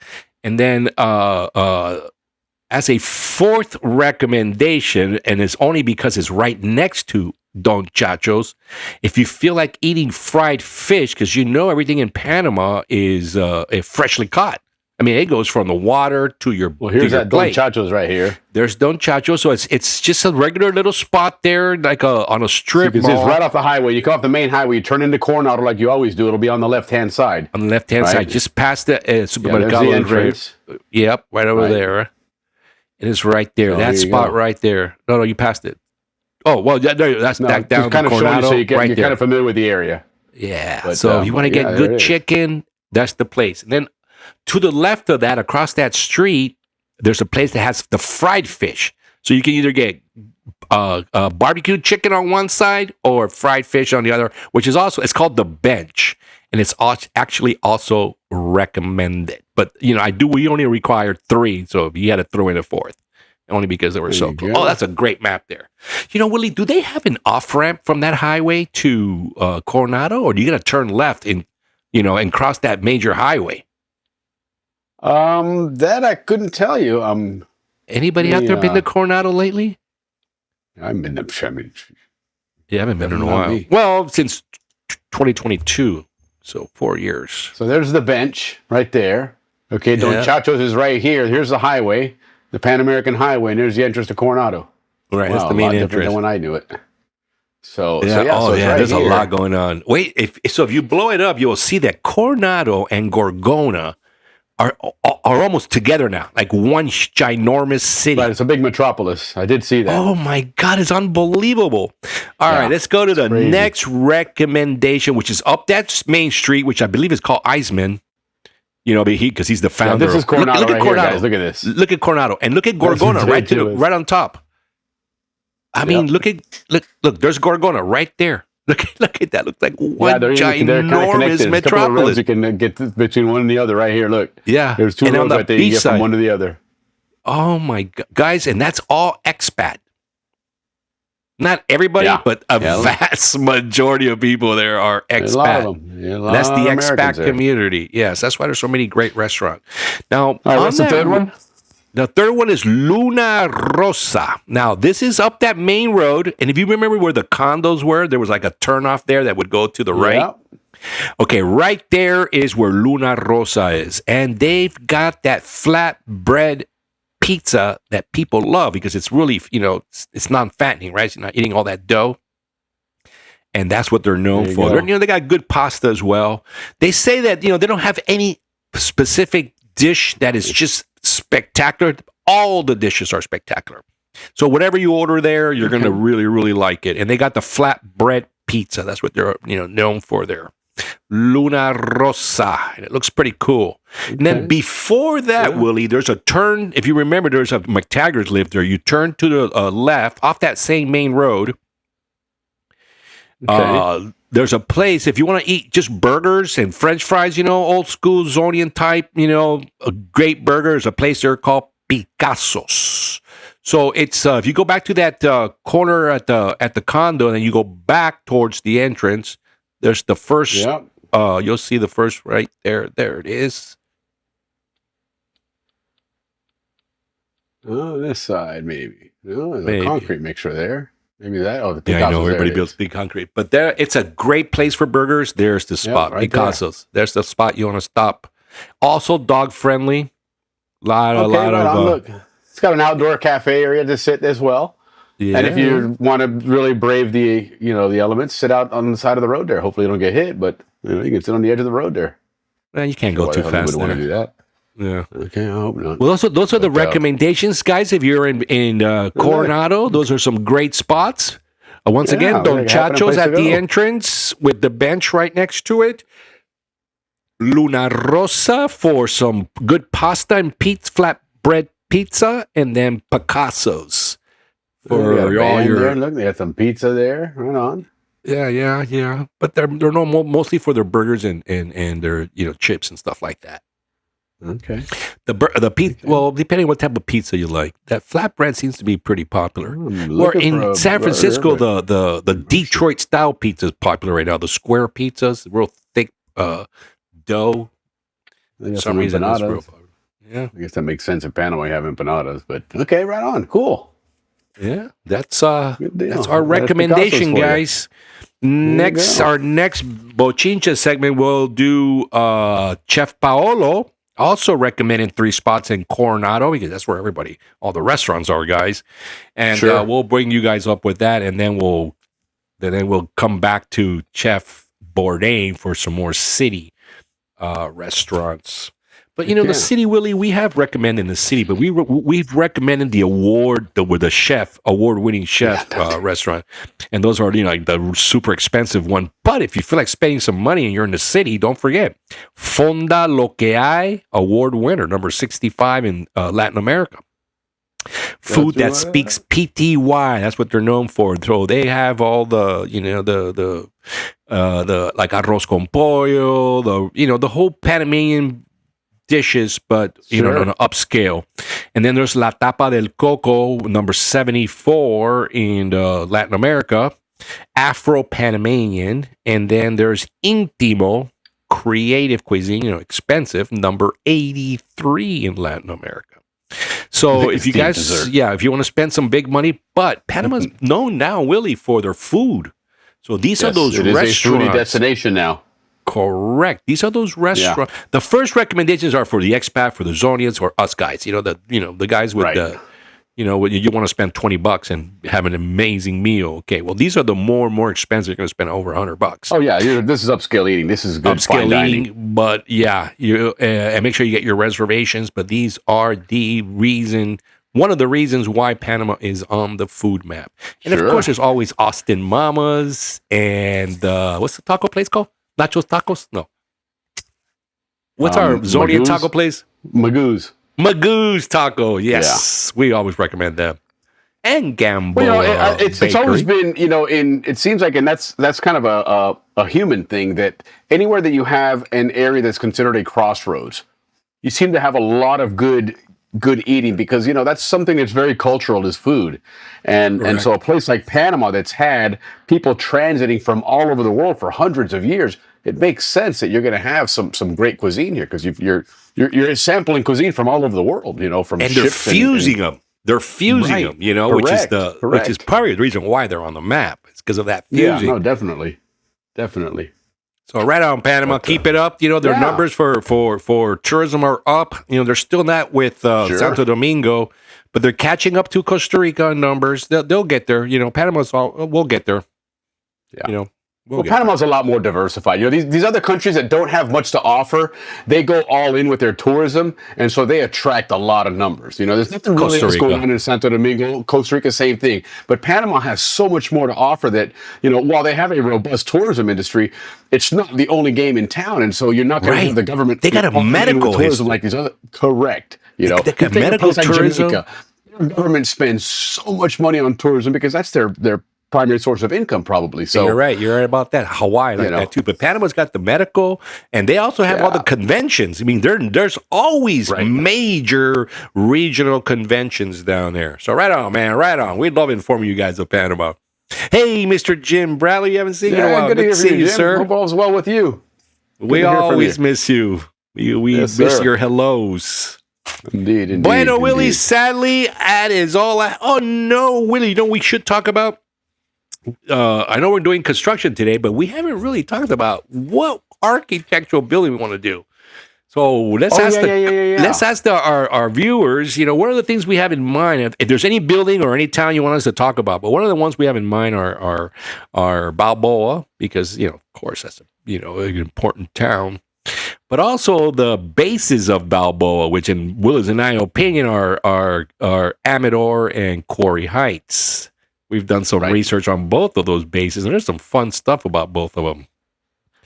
And then as a fourth recommendation, and it's only because it's right next to Don Chacho's, if you feel like eating fried fish, because everything in Panama is freshly caught. I mean, it goes from the water to your here's that Don plate. Chacho's right here. There's Don Chacho, so it's just a regular little spot there, like on a strip Because mall. it's right off the highway. You come off the main highway, you turn into Coronado like you always do. It'll be on the left-hand side. On the left-hand side, just past the Supermercado. the entrance. Yep, right over there. It is right there. Oh, that spot right there. No, you passed it. Oh, well, that's back down kind to of Coronado. showing you so right you're there. kind of familiar with the area. Yeah. But, so if you want to get good there it is. chicken, that's the place. And then to the left of that, across that street, there's a place that has the fried fish. So you can either get barbecued chicken on one side or fried fish on the other, which is it's called The Bench. And it's actually also recommended. But, we only require three. So if you had to throw in a fourth, only because they were so close. Oh, that's a great map there. Willie, do they have an off-ramp from that highway to Coronado? Or do you got to turn left and cross that major highway? That I couldn't tell you. Anybody out there been to Coronado lately? I haven't been to. Yeah, I haven't been in a Not while. me. Well, since 2022, so 4 years. So there's the bench right there. Okay, Don Chacho's is right here. Here's the highway, the Pan American Highway, and there's the entrance to Coronado. Right, Wow, that's the a main lot different entrance. than when I do it. So Yeah, so it's right there's here. a lot going on. Wait, if you blow it up, you'll see that Coronado and Gorgona are almost together now, like one ginormous city. Right, it's a big metropolis. I did see that. Oh my God, it's unbelievable. All right, let's go to the crazy. next recommendation, which is up that main street, which I believe is called Eisman. Because he's the founder. this is Coronado look right at here, Coronado. guys. Look at this. Look at Coronado and look at Gorgona ridiculous. right on top. I mean, look. There's Gorgona right there. Look at that. Looks like one they're kind of ginormous connected. There's a couple of roads metropolis. you can get between one and the other right here. Look. Yeah. There's two And on roads the right there. You beach get from side. one to the other. Oh my God, guys, and that's all expat. Not everybody, Yeah. but a Yeah. vast majority of people there are There's a lot expat. of them. Yeah, a lot That's the of expat Americans there. community. Yes, that's why there's so many great restaurants. Now, All right, what's the third one? The third one is Luna Rosa. Now, this is up that main road, and if you remember where the condos were, there was like a turnoff there that would go to the right. Yeah. Okay, right there is where Luna Rosa is, and they've got that flatbread pizza that people love because it's really, it's non-fattening, right? So you're not eating all that dough. and that's what they're known for. They got good pasta as well. They say that they don't have any specific dish that is just spectacular. All the dishes are spectacular. So whatever you order there, you're going to really, really like it. And they got the flatbread pizza. That's what they're known for there. Luna Rosa. And it looks pretty cool. And then before that, Willie, there's a turn. If you remember, there's a McTaggart's lived there. You turn to the left off that same main road. There's a place, if you want to eat just burgers and French fries, old school Zonian type, a great burger. There's a place there called Picasso's. So it's if you go back to that corner at the condo and then you go back towards the entrance, there's the first. You'll see the first right there. There it is. Oh, this side maybe. No, there's a concrete mixture there. Maybe that. Oh, the Picasso's. Yeah, I know everybody builds big concrete, but there it's a great place for burgers. There's the spot, right Picasso's. There's the spot you want to stop. Also dog friendly. A lot of. Look, it's got an outdoor cafe area to sit as well. Yeah. And if you want to really brave the the elements, sit out on the side of the road there. Hopefully you don't get hit, but you can sit on the edge of the road there. Man, you can't go too fast there. Want to do that. Yeah. Okay, I hope not. Well, those are the recommendations, guys. If you're in Coronado, those are some great spots. Once again, Don Chacho's at the entrance with the bench right next to it. Luna Rosa for some good pasta and flatbread pizza, and then Picasso's for all your. Look, they got some pizza there. Right on. Yeah. But they're mostly for their burgers and their chips and stuff like that. Okay. The pizza. Well, depending on what type of pizza you like, that flatbread seems to be pretty popular. Or in San Francisco, the Detroit style pizza is popular right now. The square pizzas, real thick dough. For some reason, that's real popular. Yeah, I guess that makes sense in Panama. We have empanadas, but okay, right on, cool. Yeah, that's our recommendation, guys. Our next Bochincha segment will do Chef Paolo. Also recommending 3 spots in Coronado because that's where all the restaurants are, guys. And we'll bring you guys up with that, and then we'll come back to Chef Bourdain for some more city restaurants. But the city, Willie, we have recommended the city, but we've recommended the award-winning chef restaurant, and those are like the super expensive one. But if you feel like spending some money and you're in the city, don't forget Fonda Lo Que Hay award winner, number 65 in Latin America. Food that speaks PTY. That's what they're known for. So they have all the the like arroz con pollo, the whole Panamanian dishes, but on an upscale. And then there's La Tapa del Coco, number 74 in Latin America, Afro-Panamanian. And then there's Intimo, creative cuisine, expensive, number 83 in Latin America. So if you guys, if you want to spend some big money, but Panama's known now, Willie, for their food. So these are those restaurants. It is a foodie destination now. Correct. These are those restaurants. Yeah. The first recommendations are for the expat, for the Zonians, or us guys. The guys with the, you want to spend $20 and have an amazing meal. Okay, well, these are the more expensive. You're going to spend over $100. Oh yeah, this is upscale eating. This is good fine dining. But and make sure you get your reservations. But these are one of the reasons why Panama is on the food map. And of course, there's always Austin Mamas and what's the taco place called? Nachos Tacos? No. What's our Zonian taco place? Magoo's Taco. Yes. Yeah. We always recommend them. And Gamboa. It's always been, it seems like, and that's kind of a human thing, that anywhere that you have an area that's considered a crossroads, you seem to have a lot of good eating because, that's something that's very cultural is food. And so a place like Panama that's had people transiting from all over the world for hundreds of years, it makes sense that you're going to have some great cuisine here because you're sampling cuisine from all over the world, from and they're fusing them. They're fusing them, which is probably the reason why they're on the map. It's because of that fusing. Yeah, no, definitely. So right on Panama, keep it up. Their numbers for tourism are up. They're still not with Santo Domingo, but they're catching up to Costa Rica in numbers. They'll get there. Panama's we'll get there. Yeah. Well, Panama's a lot more diversified. You know, these other countries that don't have much to offer, they go all in with their tourism, and so they attract a lot of numbers. You know, there's nothing really else going on in Santo Domingo. Costa Rica, same thing. But Panama has so much more to offer that, you know, while they have a robust tourism industry, it's not the only game in town, and so you're not going to have the government. They got a medical tourism like these other. Correct. You know, they got medical tourism. Jamaica, their government spends so much money on tourism because that's their primary source of income, probably. So you're right about that. Hawaii like that too, but Panama's got the medical, and they also have all the conventions. I mean, there's always major regional conventions down there. So right on, man, right on. We'd love informing you guys of Panama. Hey, Mr. Jim Bradley, you haven't seen you in a while. Good to see you, Jim. sir. Hope all's well with you. We always miss you. We miss your hellos. Indeed. Bueno, Willie, sadly, that is all. Oh no, Willie, you know we should talk about. I know we're doing construction today, but we haven't really talked about what architectural building we want to do. So let's ask our viewers, you know, what are the things we have in mind? If there's any building or any town you want us to talk about, but one of the ones we have in mind are Balboa, because, you know, of course, that's an important town. But also the bases of Balboa, which in Will's and I's opinion are Amador and Quarry Heights. We've done some research on both of those bases, and there's some fun stuff about both of them.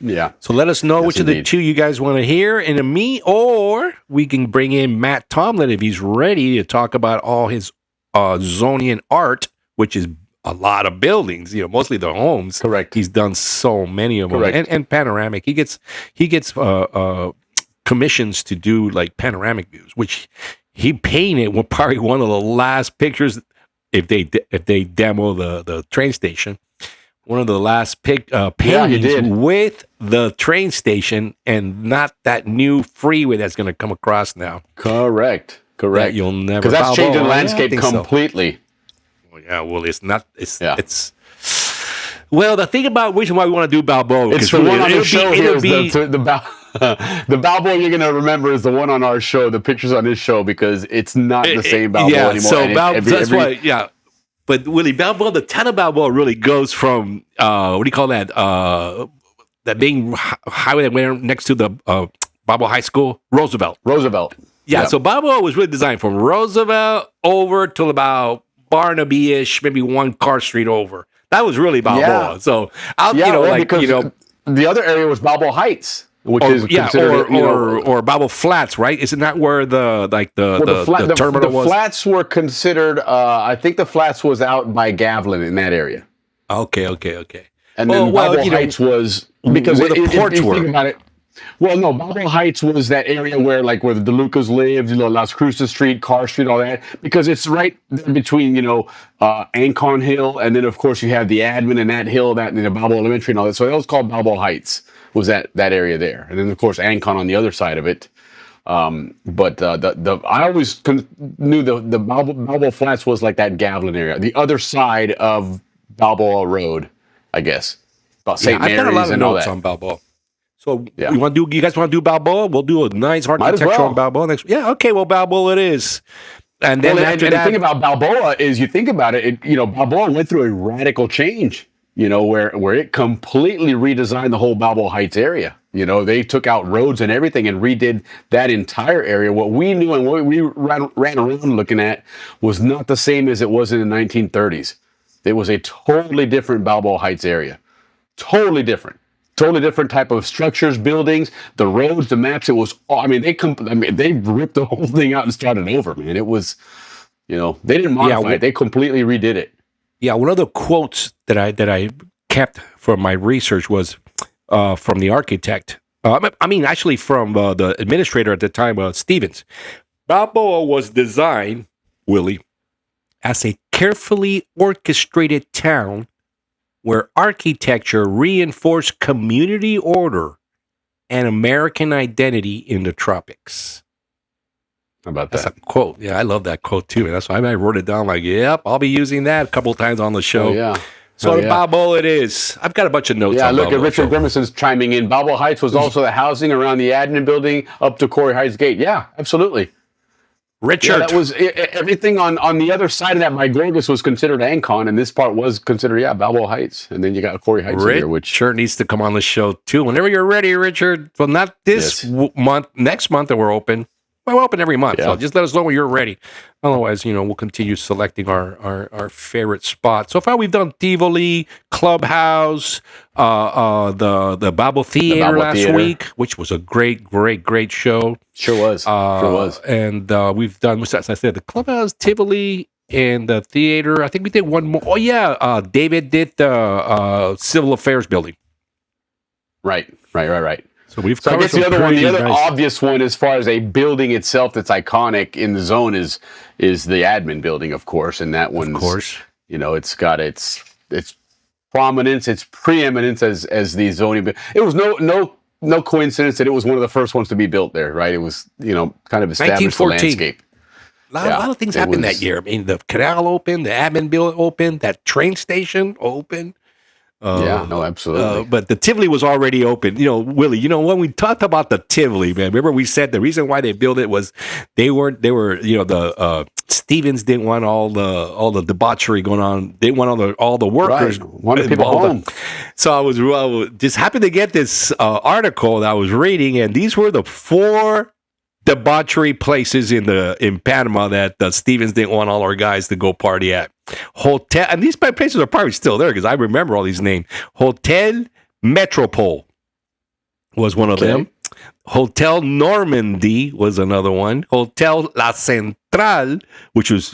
Yeah. So let us know which of the two you guys want to hear, and me, or we can bring in Matt Tomlin if he's ready to talk about all his Zonian art, which is a lot of buildings, you know, mostly the homes. Correct. He's done so many of them, and panoramic. He gets commissions to do like panoramic views, which he painted probably one of the last pictures. If they demo the train station, one of the last paintings with the train station and not that new freeway that's going to come across now. Correct. That you'll never, because that's changing the landscape completely. So. Well, yeah. Well, it's not. It's. Well, the thing about which one we want to do Balboa, it's the one on the show here. The Balboa you're going to remember is the one on our show, the pictures on this show, because it's not the same Balboa anymore. So that's why, yeah. But Willie, Balboa, the town of Balboa really goes from, what do you call that? That main highway that went next to the Balboa High School? Roosevelt. Yeah, so Balboa was really designed from Roosevelt over to about Barnaby-ish, maybe one car street over. That was really Balboa. Yeah. So, the other area was Balboa Heights, which is considered, or Balboa Flats, right? Isn't that where the terminal was? The flats were considered. I think the flats was out by Gavlin in that area. Okay. And then Balboa Heights was because where the ports were. Think about it. Well, no, Balboa Heights was that area where the DeLucas lived, Las Cruces Street, Carr Street, all that, because it's right between, Ancon Hill, and then, of course, you have the admin and that hill, that and the Balboa Elementary and all that. So it was called Balboa Heights, was that area there. And then, of course, Ancon on the other side of it. But I always knew the Balboa Flats was like that Gavlin area, the other side of Balboa Road, I guess. About St. Mary's I've got a lot of and all notes that. on Balboa. So you guys want to do Balboa? We'll do a nice architecture on Balboa next. Yeah, okay. Well, Balboa it is. And then after that, the thing about Balboa is, you think about it. Balboa went through a radical change. Where it completely redesigned the whole Balboa Heights area. They took out roads and everything and redid that entire area. What we knew and what we ran around looking at was not the same as it was in the 1930s. It was a totally different Balboa Heights area. Totally different type of structures, buildings, the roads, the maps. It was, they ripped the whole thing out and started over, man. It was, they didn't modify it. They completely redid it. Yeah, one of the quotes that I kept from my research was from the architect. Actually from the administrator at the time, Stevens. Balboa was designed, Willie, as a carefully orchestrated town where architecture reinforced community order and American identity in the tropics. How about that? That's a quote. Yeah, I love that quote too. That's why I wrote it down like, yep, I'll be using that a couple times on the show. Oh, yeah. So Balboa it is. I've got a bunch of notes on Balboa. Balboa. Yeah, look at Richard Grimson's chiming in. Balboa Heights was also the housing around the admin building up to Quarry Heights Gate. Yeah, absolutely. Richard. Yeah, that was everything on the other side of that. My Gorgas was considered Ancon, and this part was considered Balboa Heights. And then you got Corey Heights in here, which sure needs to come on the show too. Whenever you're ready, Richard. Well, not this month. Next month that we're open. Well, we're open every month, so just let us know when you're ready. Otherwise, we'll continue selecting our favorite spots. So far, we've done Tivoli, Clubhouse, the Balboa Theater last week, which was a great show. Sure was. And we've done, as I said, the Clubhouse, Tivoli, and the theater. I think we did one more. Oh, yeah. David did the Civil Affairs building. Right. So we've I covered guess the other nice. obvious one as far as a building itself that's iconic in the zone is the admin building, of course, and that one, it's got its prominence, its preeminence as the zoning. It was no coincidence that it was one of the first ones to be built there, right? It was kind of established the landscape. A lot of things happened that year. I mean, the canal opened, the admin building opened, that train station opened. Absolutely. But the Tivoli was already open. Willie, when we talked about the Tivoli, man, remember we said the reason why they built it was they were the Stevens didn't want all the debauchery going on. They didn't want all the workers. Wanted people home. So I was just happy to get this article that I was reading, and these were the 4 debauchery places in Panama that Stevens didn't want all our guys to go party at. Hotel, and these places are probably still there because I remember all these names. Hotel Metropole was one of them. Hotel Normandy was another one. Hotel La Central, which was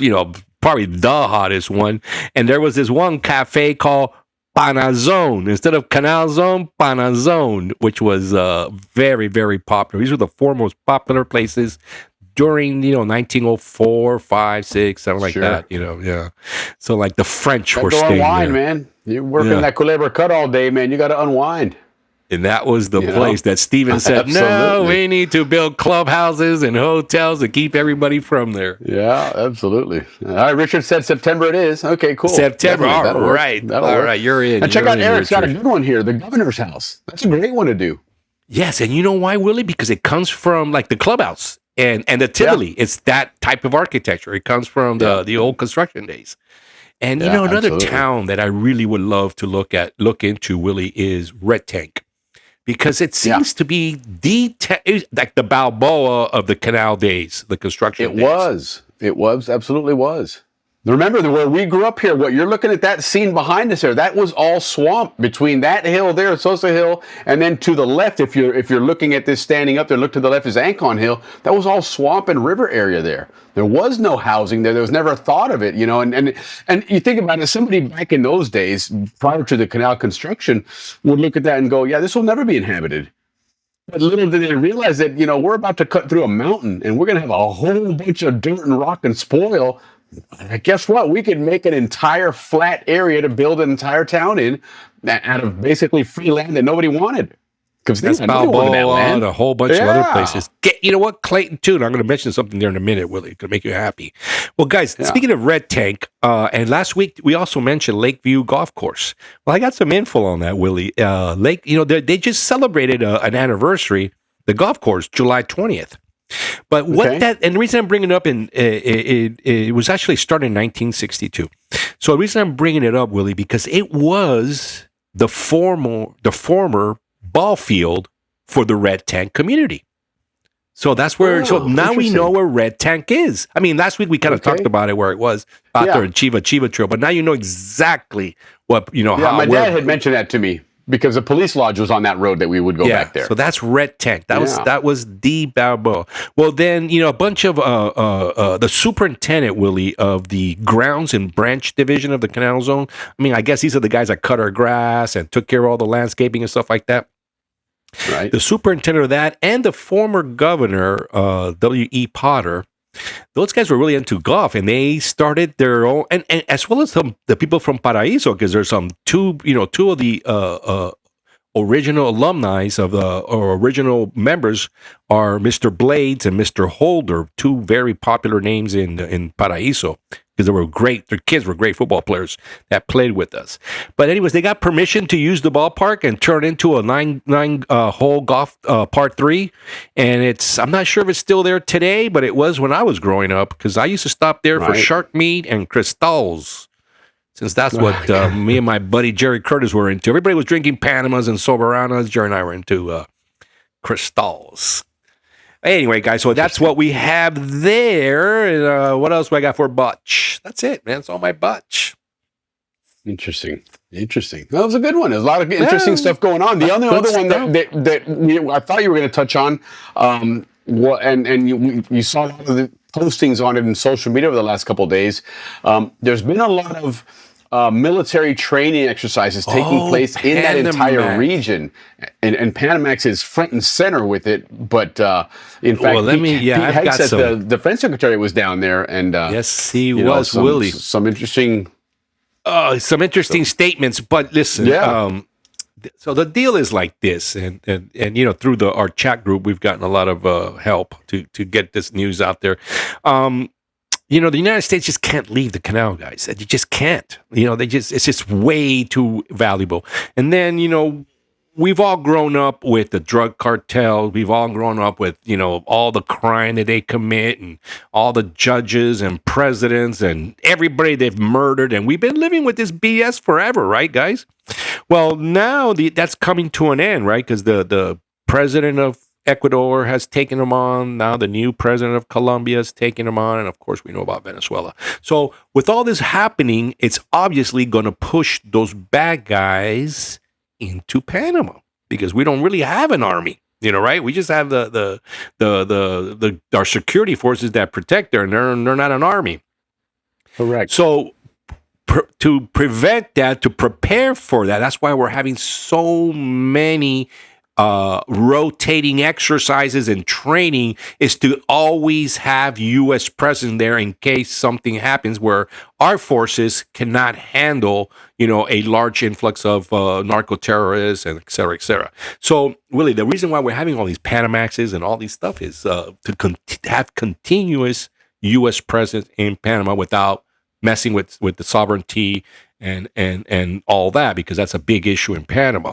probably the hottest one. And there was this one cafe called Panazone. Instead of Canal Zone, Panazone, which was very, very popular. These were the 4 most popular places during 1904, 5, 6, something like that. So like the French were staying unwind, there. man. You're working that Culebra Cut all day, man. You got to unwind. And that was the place that Stevens said, no, we need to build clubhouses and hotels to keep everybody from there. Yeah, absolutely. All right, Richard said September it is. Okay, cool. September, all right. All right, you're in. And check out Eric's got a good one here, the Governor's House. That's a great one to do. Yes, and you know why, Willie? Because it comes from like the clubhouse and the Tivoli. It's that type of architecture. It comes from the old construction days. And another town that I really would love to look into, Willie, is Red Tank. Because it seems to be like the Balboa of the canal days, the construction days. It absolutely was. Remember where we grew up here, what you're looking at, that scene behind us there, that was all swamp between that hill there, Sosa Hill, and then to the left, if you're looking at this standing up there, look to the left is Ancon Hill. That was all swamp and river area there. There was no housing there. There was never a thought of it, and you think about it, somebody back in those days, prior to the canal construction, would look at that and go, yeah, this will never be inhabited. But little did they realize that, we're about to cut through a mountain and we're going to have a whole bunch of dirt and rock and spoil. Guess what? We could make an entire flat area to build an entire town in out of basically free land that nobody wanted. Because that's Balboa and a whole bunch of other places. You know what? Clayton, too. And I'm going to mention something there in a minute, Willie. It's going to make you happy. Well, guys, speaking of Red Tank, and last week we also mentioned Lakeview Golf Course. Well, I got some info on that, Willie. They just celebrated an anniversary, the golf course, July 20th. But and the reason I'm bringing it up, it was actually started in 1962. So the reason I'm bringing it up, Willie, because it was the former ball field for the Red Tank community. So that's where. So now we know where Red Tank is. I mean, last week we kind of talked about it where it was out there in Chiva Trail, but now you know exactly what how. My dad had mentioned that to me. Because the police lodge was on that road that we would go back there. So that's Red Tank. That was the Balboa. Well, then, a bunch of the superintendent, Willie, of the grounds and branch division of the Canal Zone. I mean, I guess these are the guys that cut our grass and took care of all the landscaping and stuff like that. Right. The superintendent of that and the former governor, W.E. Potter, those guys were really into golf, and they started their own, and as well as the people from Paraíso, because there's two of the original alumni or original members are Mr. Blades and Mr. Holder, two very popular names in Paraíso. because their kids were great football players that played with us. But anyways, they got permission to use the ballpark and turn it into a nine hole golf part 3. And I'm not sure if it's still there today, but it was when I was growing up, because I used to stop there for shark meat and crystals, since that's what me and my buddy Jerry Curtis were into. Everybody was drinking Panamas and Soberanas. Jerry and I were into crystals. Anyway, guys, so that's what we have there. And, what else do I got for Butch? That's it, man. It's all my Butch. Interesting. That was a good one. There's a lot of interesting stuff going on. The only other one that I thought you were going to touch on, and you saw a lot of the postings on it in social media over the last couple of days. There's been a lot of military training exercises taking place in that entire region, and Panamax is front and center with it. But in fact, Pete Hegseth, the defense secretary, was down there, and yes, he was, Willie. Some interesting statements. But listen, so the deal is like this, and through our chat group, we've gotten a lot of help to get this news out there. The United States just can't leave the canal, guys. You just can't. It's just way too valuable. And then, we've all grown up with the drug cartel. We've all grown up with, all the crime that they commit and all the judges and presidents and everybody they've murdered. And we've been living with this BS forever, right, guys? Well, now that's coming to an end, right? Because the president of Ecuador has taken them on. Now the new president of Colombia has taken them on. And of course, we know about Venezuela. So with all this happening, it's obviously going to push those bad guys into Panama, because we don't really have an army, right? We just have our security forces that protect there, and they're not an army. Correct. So to prevent that, to prepare for that, that's why we're having so many rotating exercises and training, is to always have U.S. presence there in case something happens where our forces cannot handle, a large influx of narco-terrorists and et cetera, et cetera. So, Willie, the reason why we're having all these Panamaxes and all these stuff is to have continuous U.S. presence in Panama without messing with the sovereignty and all that, because that's a big issue in Panama.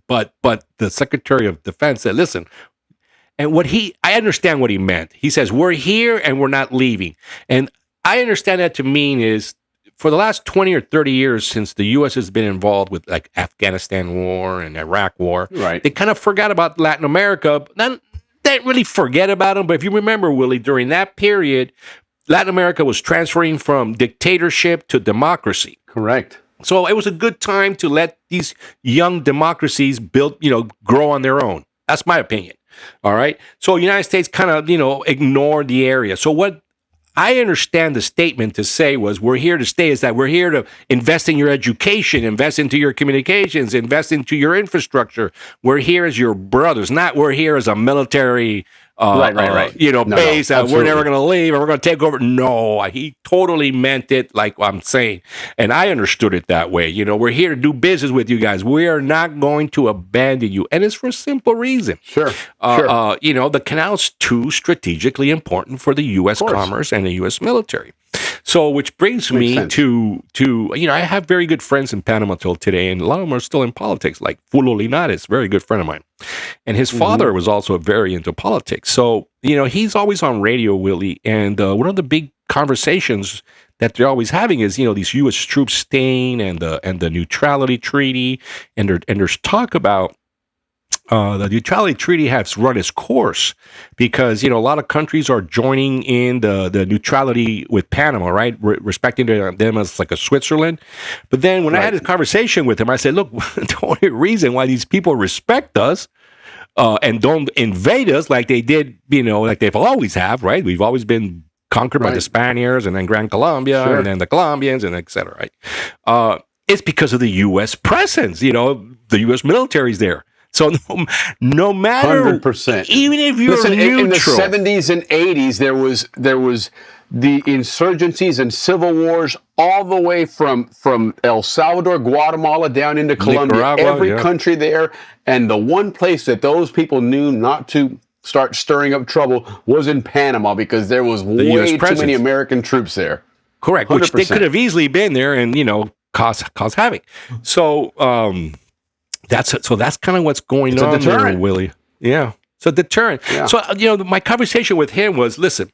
But the Secretary of Defense said, listen, and I understand what he meant. He says, we're here and we're not leaving. And I understand that to mean is, for the last 20 or 30 years since the U.S. has been involved with like Afghanistan war and Iraq war, right, they kind of forgot about Latin America. They didn't really forget about them, but if you remember, Willie, during that period, Latin America was transferring from dictatorship to democracy. Correct. So it was a good time to let these young democracies grow on their own. That's my opinion. All right. So the United States kind of, ignored the area. So what I understand the statement to say was, we're here to stay, is that we're here to invest in your education, invest into your communications, invest into your infrastructure. We're here as your brothers, not we're here as a military right. Base. We're never going to leave and we're going to take over. No, he totally meant it like I'm saying. And I understood it that way. We're here to do business with you guys. We are not going to abandon you. And it's for a simple reason. Sure. The canal's too strategically important for the U.S. commerce and the U.S. military. So, which brings me to I have very good friends in Panama till today, and a lot of them are still in politics, like Fulo Linares, very good friend of mine. And his father was also very into politics. So, he's always on radio, Willie, and one of the big conversations that they're always having is, these U.S. troops staying and the neutrality treaty, and there's talk about the neutrality treaty has run its course because, a lot of countries are joining in the neutrality with Panama, right? Respecting them as like a Switzerland. But then when I had this conversation with him, I said, look, the only reason why these people respect us and don't invade us like they did, like they've always have, right? We've always been conquered by the Spaniards and then Gran Colombia and then the Colombians and et cetera, right? It's because of the U.S. presence, the U.S. military's there. So no matter, 100%. Even if you're neutral. In the 70s and 80s, there was the insurgencies and civil wars all the way from El Salvador, Guatemala, down into Colombia, every country there. And the one place that those people knew not to start stirring up trouble was in Panama, because there was way too many American troops there. Correct. Which they 100%. could have easily been there and, cause havoc. So that's kind of what's going It's a on there, deterrent. Willie. Yeah. So deterrent. Yeah. So, my conversation with him was, listen,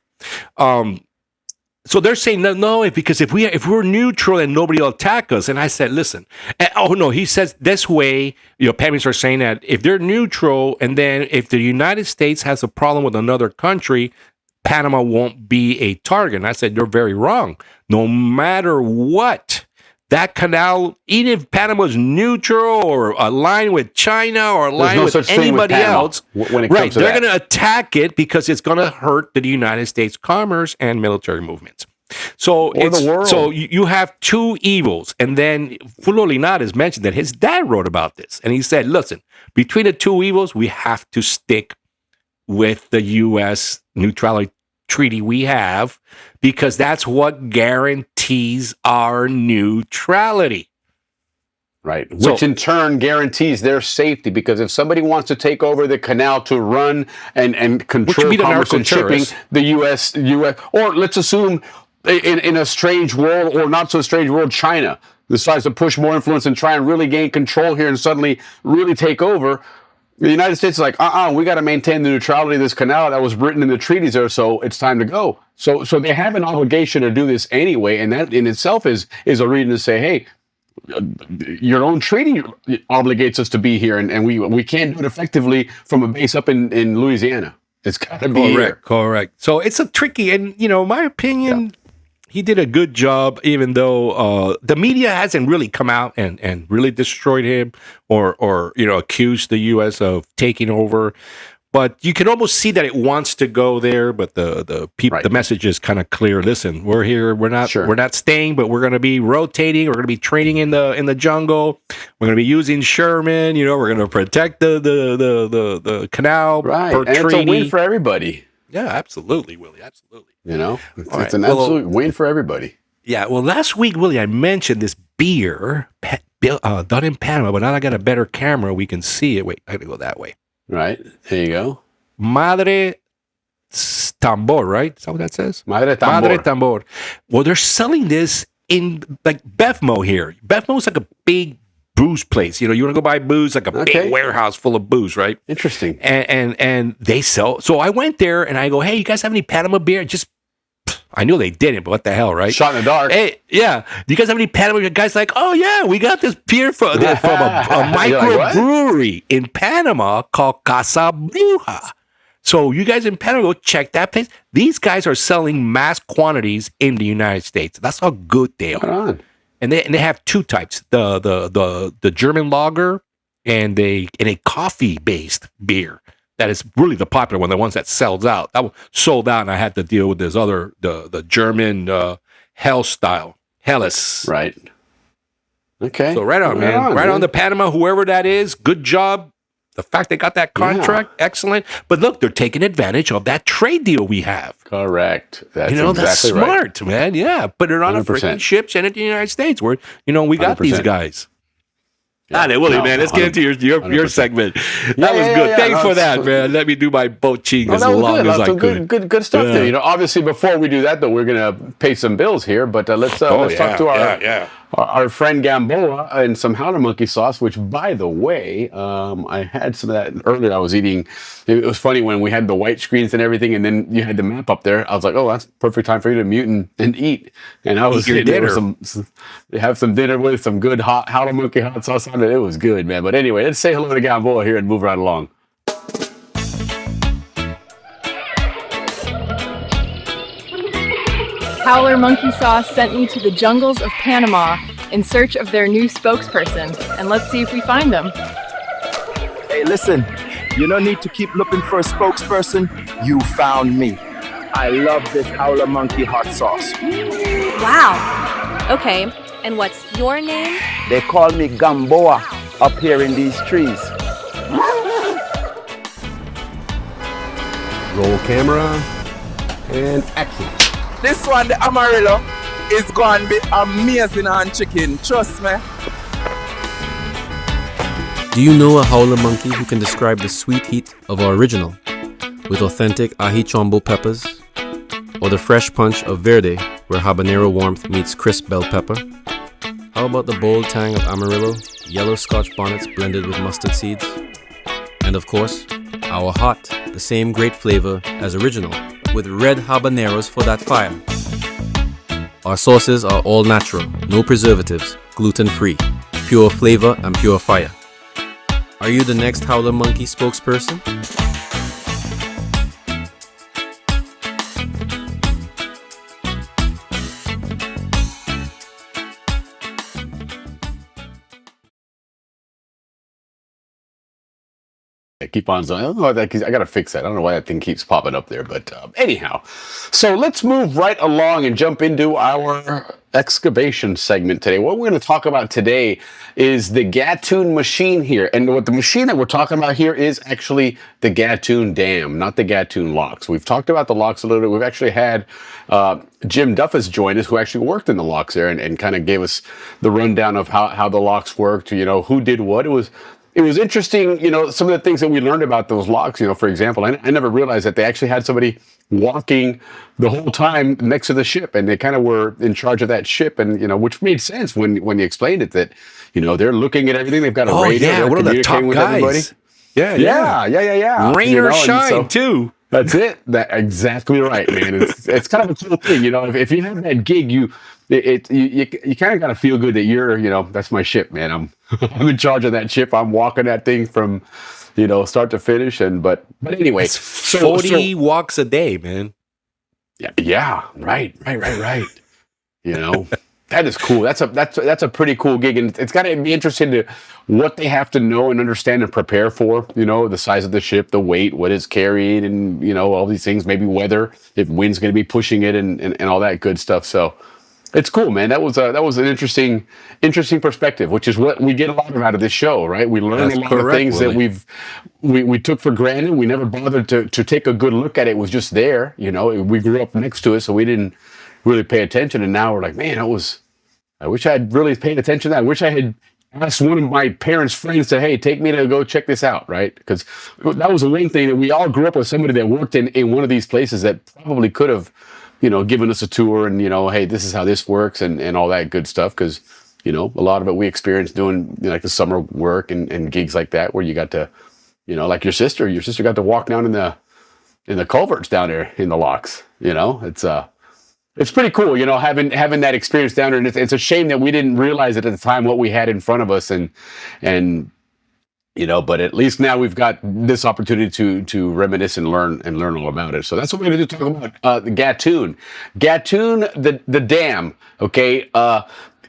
so they're saying no, because if we're neutral and nobody will attack us, and I said, listen, he says this way. Pamirs are saying that if they're neutral, and then if the United States has a problem with another country, Panama won't be a target. And I said, you're very wrong. No matter what, that canal, even if Panama's neutral or aligned with China or aligned with anybody else, when it comes to they're that. going to attack it because it's going to hurt the United States commerce and military movements. So the world. So you have two evils. And then Fulvio Linares mentioned that his dad wrote about this. And he said, listen, between the two evils, we have to stick with the U.S. neutrality treaty we have, because that's what guarantees our neutrality. Right. Which in turn guarantees their safety, because if somebody wants to take over the canal to run and control commerce and shipping, the U.S. or let's assume in a strange world or not so strange world, China decides to push more influence and try and really gain control here and suddenly really take over. The United States is like, we got to maintain the neutrality of this canal that was written in the treaties there, so it's time to go. So they have an obligation to do this anyway, and that in itself is a reason to say, hey, your own treaty obligates us to be here, and we can't do it effectively from a base up in Louisiana. It's got to be here. Correct. So it's a tricky, and my opinion, he did a good job, even though the media hasn't really come out and really destroyed him or accused the U.S. of taking over. But you can almost see that it wants to go there. But the people, the message is kind of clear. Listen, we're here. We're not staying, but we're going to be rotating. We're going to be training in the jungle. We're going to be using Sherman. We're going to protect the canal. Right, per and treaty. it's a win for everybody. Yeah, absolutely, Willie. Absolutely. It's an absolute win for everybody. Yeah, well, last week, Willie, I mentioned this beer done in Panama, but now I got a better camera. We can see it. Wait, I got to go that way. Right, there you go. Madre Tambor, right? Is that what that says? Madre Tambor. Madre Tambor. Well, they're selling this in like Bevmo here. Bevmo is like a big booze place. You want to go buy booze, like a big warehouse full of booze, right? Interesting. And they sell. So I went there and I go, hey, you guys have any Panama beer? I knew they didn't, but what the hell, right? Shot in the dark. Hey, yeah. Do you guys have any Panama beer? Guys like, oh yeah, we got this beer from a microbrewery in Panama called Casa Bruja. So you guys in Panama, go check that place. These guys are selling mass quantities in the United States. That's how good they are. Right on. And they have two types: the German lager and a coffee based beer that is really the popular one, the ones that sells out. That one sold out, and I had to deal with this other the German Hell style Helles. Right. Okay. So right on, man. Right on the Panama, whoever that is. Good job. The fact they got that contract, excellent. But look, they're taking advantage of that trade deal we have. Correct. That's that's smart, man. Yeah, put it on 100%. A freaking ship, send it to the United States. Where we got 100%. These guys. Yeah, Willie, man. Let's get into your segment. That was good. Thanks for that, man. Let me do my boat cheating as long as I could. Good stuff there. Obviously, before we do that, though, we're gonna pay some bills here. But let's talk to our friend Gamboa and some Howler Monkey sauce. Which, by the way, I had some of that earlier. I was eating. It was funny when we had the white screens and everything, and then you had the map up there. I was like, oh, that's perfect time for you to mute and eat. And I was eating dinner. Have some dinner with some good hot Howler Monkey hot sauce on it. It was good, man. But anyway, let's say hello to Gamboa here and move right along. Howler Monkey Sauce sent me to the jungles of Panama in search of their new spokesperson, and let's see if we find them. Hey, listen, you don't need to keep looking for a spokesperson. You found me. I love this Howler Monkey hot sauce. Wow. Okay, and what's your name? They call me Gamboa up here in these trees. Roll camera and action. This one, the Amarillo, is going to be amazing on chicken. Trust me. Do you know a Howler monkey who can describe the sweet heat of our original with authentic ají chombo peppers or the fresh punch of verde where habanero warmth meets crisp bell pepper? How about the bold tang of Amarillo, yellow Scotch bonnets blended with mustard seeds? And of course, our hot, the same great flavor as original, with red habaneros for that fire. Our sauces are all natural, no preservatives, gluten-free, pure flavor and pure fire. Are you the next Howler Monkey spokesperson? Keep on zoning. I don't know why I got to fix that. I don't know why that thing keeps popping up there. But anyhow, so let's move right along and jump into our excavation segment today. What we're going to talk about today is the Gatun machine here. And what the machine that we're talking about here is actually the Gatun Dam, not the Gatun locks. We've talked about the locks a little bit. We've actually had Jim Duffus join us, who actually worked in the locks there and kind of gave us the rundown of how the locks worked, who did what. It was interesting, some of the things that we learned about those locks. For example, I never realized that they actually had somebody walking the whole time next to the ship, and they kind of were in charge of that ship, and which made sense when you explained it, that they're looking at everything. They've got a radio. Yeah, they're one of the top with guys. Everybody. Yeah. Rain or shine, too. That's it. Exactly right, man. It's kind of a cool thing, If you have that gig, you kind of got to feel good that you're, that's my ship, man. I'm in charge of that ship. I'm walking that thing from, start to finish. But anyway, it's 40 walks a day, man. Yeah. Right. That is cool. That's a pretty cool gig, and it's got to be interesting to what they have to know and understand and prepare for. The size of the ship, the weight, what is carried, and all these things. Maybe weather, if wind's going to be pushing it, and all that good stuff. So it's cool, man. That was an interesting perspective, which is what we get a lot of out of this show, right? We learn a lot of things that we took for granted. We never bothered to take a good look at it. It was just there, We grew up next to it, so we didn't really pay attention, and now we're like, man, I wish I had really paid attention to that. I wish I had asked one of my parents' friends to, hey, take me to go check this out, right? Because that was the main thing, that we all grew up with somebody that worked in one of these places that probably could have, given us a tour and, hey, this is how this works and all that good stuff. Because, a lot of it we experienced doing like the summer work and gigs like that, where you got to, like your sister got to walk down in the culverts down there in the locks. It's pretty cool, having that experience down there, and it's a shame that we didn't realize it at the time what we had in front of us, and but at least now we've got this opportunity to reminisce and learn all about it. So that's what we're going to do. Talk about the Gatun, the dam. Okay,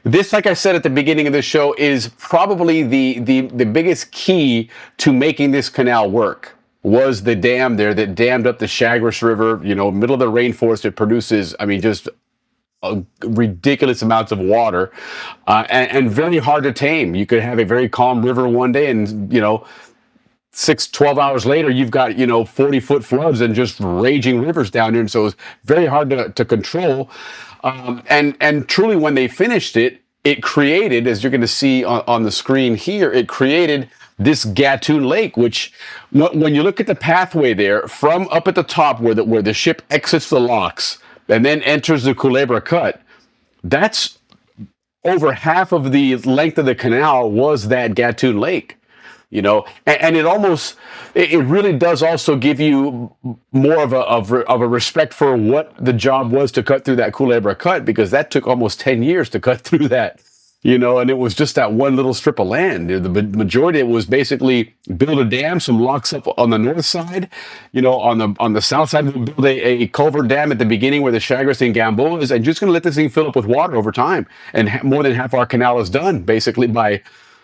this, like I said at the beginning of the show, is probably the biggest key to making this canal work. Was the dam there that dammed up the Chagres River, middle of the rainforest. It produces, just ridiculous amounts of water, and very hard to tame. You could have a very calm river one day, and 12 hours later, you've got 40-foot floods and just raging rivers down there, and so it's very hard to control. And truly, when they finished it, it created, as you're going to see on the screen here, it created this Gatun Lake, which, when you look at the pathway there, from up at the top where the ship exits the locks and then enters the Culebra Cut, that's over half of the length of the canal was that Gatun Lake. And it really does also give you more of a respect for what the job was to cut through that Culebra Cut, because that took almost 10 years to cut through that. And it was just that one little strip of land. The majority of it was basically build a dam, some locks up on the north side. On the south side, we'll build a culvert dam at the beginning where the Chagres and Balboa is, and just going to let this thing fill up with water over time. And more than half our canal is done basically by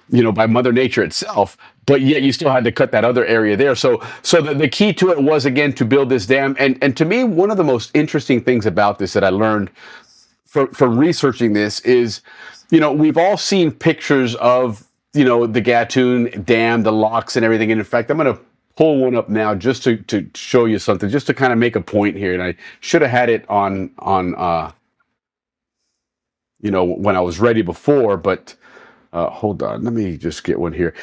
Mother Nature itself. But yet you still had to cut that other area there. So the key to it was, again, to build this dam. And to me, one of the most interesting things about this that I learned from researching this is, we've all seen pictures of, the Gatun Dam, the locks and everything. And in fact, I'm going to pull one up now just to show you something, just to kind of make a point here. And I should have had it on when I was ready before, but hold on, let me just get one here.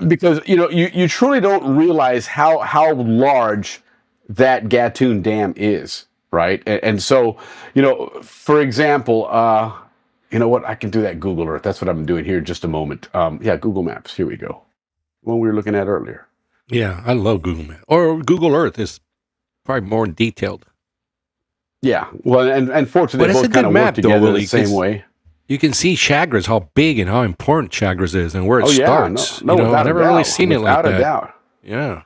Because, you truly don't realize how large that Gatun Dam is. right? And so, for example, you know what? I can do that Google Earth. That's what I'm doing here in just a moment. Yeah, Google Maps. Here we go. One we were looking at earlier. Yeah, I love Google Maps. Or Google Earth is probably more detailed. Yeah, well, and fortunately, they both kind of work together the same way. You can see Chagres, how big and how important Chagres is, and where it starts. No, I've never really seen it like that. Without a doubt. Yeah.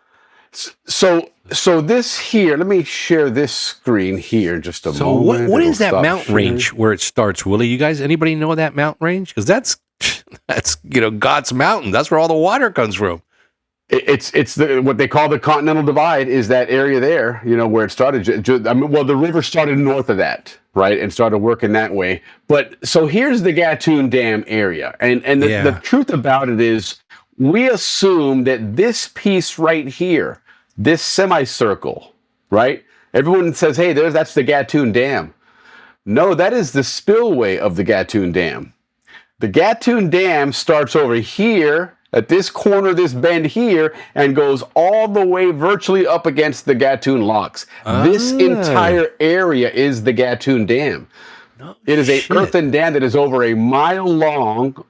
So this here, let me share this screen here in just a moment. So what is that mountain range where it starts, Willie? You guys, anybody know that mountain range? Because that's God's mountain. That's where all the water comes from. It's what they call the Continental Divide is that area there, where it started. The river started north of that, right, and started working that way. But so here's the Gatun Dam area, and the truth about it is, we assume that this piece right here, this semicircle, right? Everyone says, "Hey, that's the Gatun Dam." No, that is the spillway of the Gatun Dam. The Gatun Dam starts over here at this corner, this bend here, and goes all the way virtually up against the Gatun Locks. This entire area is the Gatun Dam. It is an earthen dam that is over a mile long,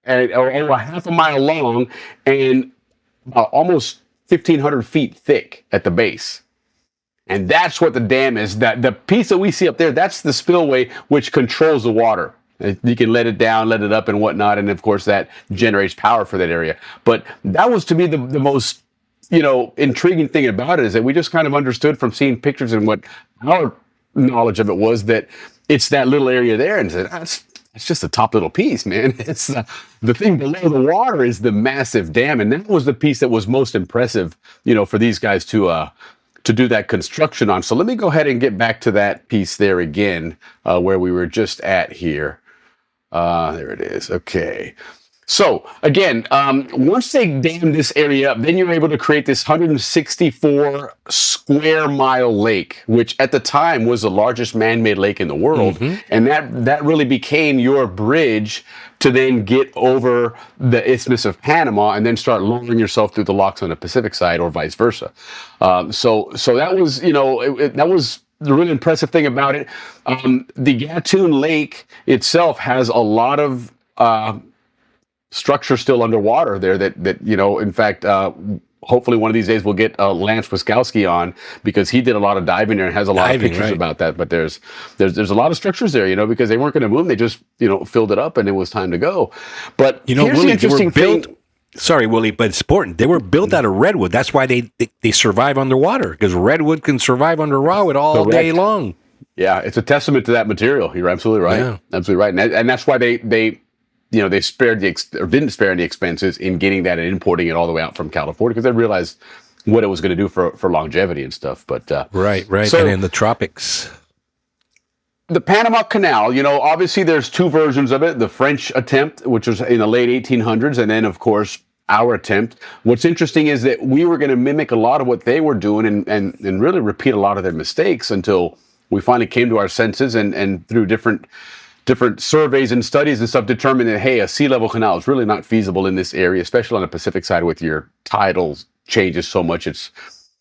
or over half a mile long, and almost 1,500 feet thick at the base. And that's what the dam is. That the piece that we see up there, that's the spillway, which controls the water. You can let it down, let it up, and whatnot, and of course that generates power for that area. But that was, to me, the most intriguing thing about it, is that we just kind of understood from seeing pictures and what our knowledge of it was, that it's that little area there, and said, it's just the top little piece, man. It's the thing below the water is the massive dam, and that was the piece that was most impressive, for these guys to do that construction on. So let me go ahead and get back to that piece there again, where we were just at here. There it is. Okay. So again, once they dam this area up, then you're able to create this 164 square mile lake, which at the time was the largest man-made lake in the world. Mm-hmm. And that really became your bridge to then get over the Isthmus of Panama and then start lowering yourself through the locks on the Pacific side, or vice versa. So that was, that was the really impressive thing about it. The Gatun Lake itself has a lot of structure still underwater there that in fact, hopefully one of these days we'll get Lance Wiskowski on, because he did a lot of diving there and has a lot of pictures about that. But there's a lot of structures there, because they weren't going to move them. They just, filled it up and it was time to go. But here's Willie, the interesting thing. Sorry, Willie, but it's important. They were built out of redwood. That's why they survive underwater, because redwood can survive under raw all day long. Yeah, it's a testament to that material. You're absolutely right. Yeah. Absolutely right. And that's why they spared didn't spare any expenses in getting that and importing it all the way out from California, because they realized what it was going to do for longevity and stuff. But right. So, and in the tropics. The Panama Canal, obviously there's two versions of it. The French attempt, which was in the late 1800s, and then, of course, our attempt. What's interesting is that we were going to mimic a lot of what they were doing and really repeat a lot of their mistakes until we finally came to our senses and through different surveys and studies and stuff determined that, hey, a sea level canal is really not feasible in this area, especially on the Pacific side with your tidal changes so much. It's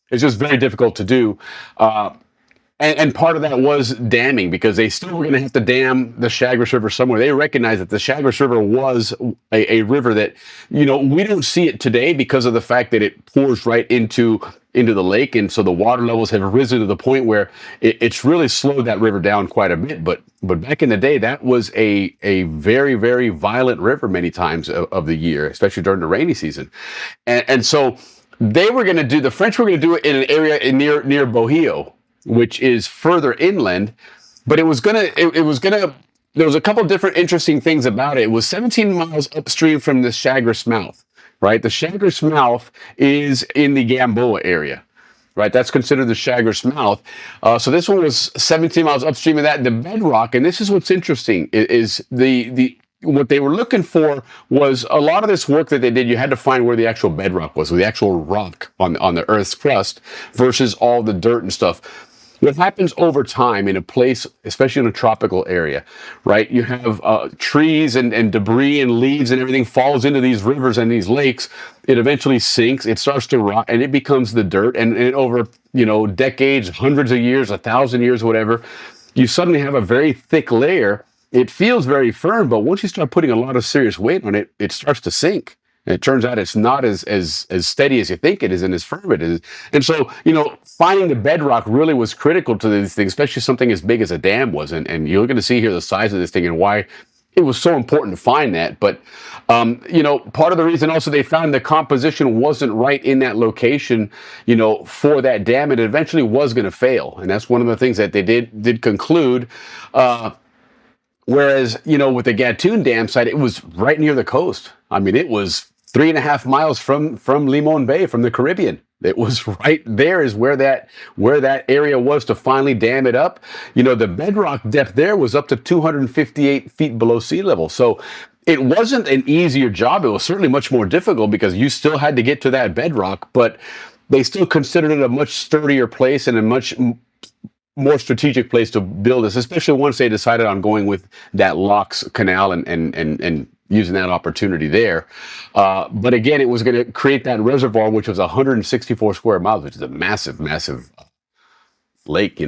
just very difficult to do. And part of that was damming, because they still were going to have to dam the Chagres River somewhere. They recognized that the Chagres River was a river that, we don't see it today because of the fact that it pours right into the lake. And so the water levels have risen to the point where it's really slowed that river down quite a bit. But back in the day, that was a very, very violent river many times of the year, especially during the rainy season. And so the French were going to do it in an area near Bohio, which is further inland, but there was a couple of different interesting things about it. It was 17 miles upstream from the Chagres mouth, right? The Chagres mouth is in the Balboa area, right? That's considered the Chagres mouth. So this one was 17 miles upstream of that. The bedrock, and this is what's interesting, is what they were looking for was a lot of this work that they did. You had to find where the actual bedrock was, or the actual rock on the Earth's crust, versus all the dirt and stuff. what happens over time in a place, especially in a tropical area, right? You have trees and debris and leaves and everything falls into these rivers and these lakes. It eventually sinks. It starts to rot, and it becomes the dirt. And over decades, hundreds of years, 1,000 years, whatever, you suddenly have a very thick layer. It feels very firm, but once you start putting a lot of serious weight on it, it starts to sink. And it turns out it's not as steady as you think it is and as firm it is. And so, finding the bedrock really was critical to these things, especially something as big as a dam was. And you're going to see here the size of this thing and why it was so important to find that. But, part of the reason also they found the composition wasn't right in that location, for that dam. It eventually was going to fail. And that's one of the things that they did conclude. Whereas, with the Gatun Dam site, it was right near the coast. I mean, it was 3.5 miles from Limon Bay, from the Caribbean. It was right there is where that area was to finally dam it up. The bedrock depth there was up to 258 feet below sea level. So it wasn't an easier job. It was certainly much more difficult because you still had to get to that bedrock, but they still considered it a much sturdier place and a much more strategic place to build this, especially once they decided on going with that Locks Canal and using that opportunity there. But again, it was going to create that reservoir, which was 164 square miles, which is a massive, massive lake,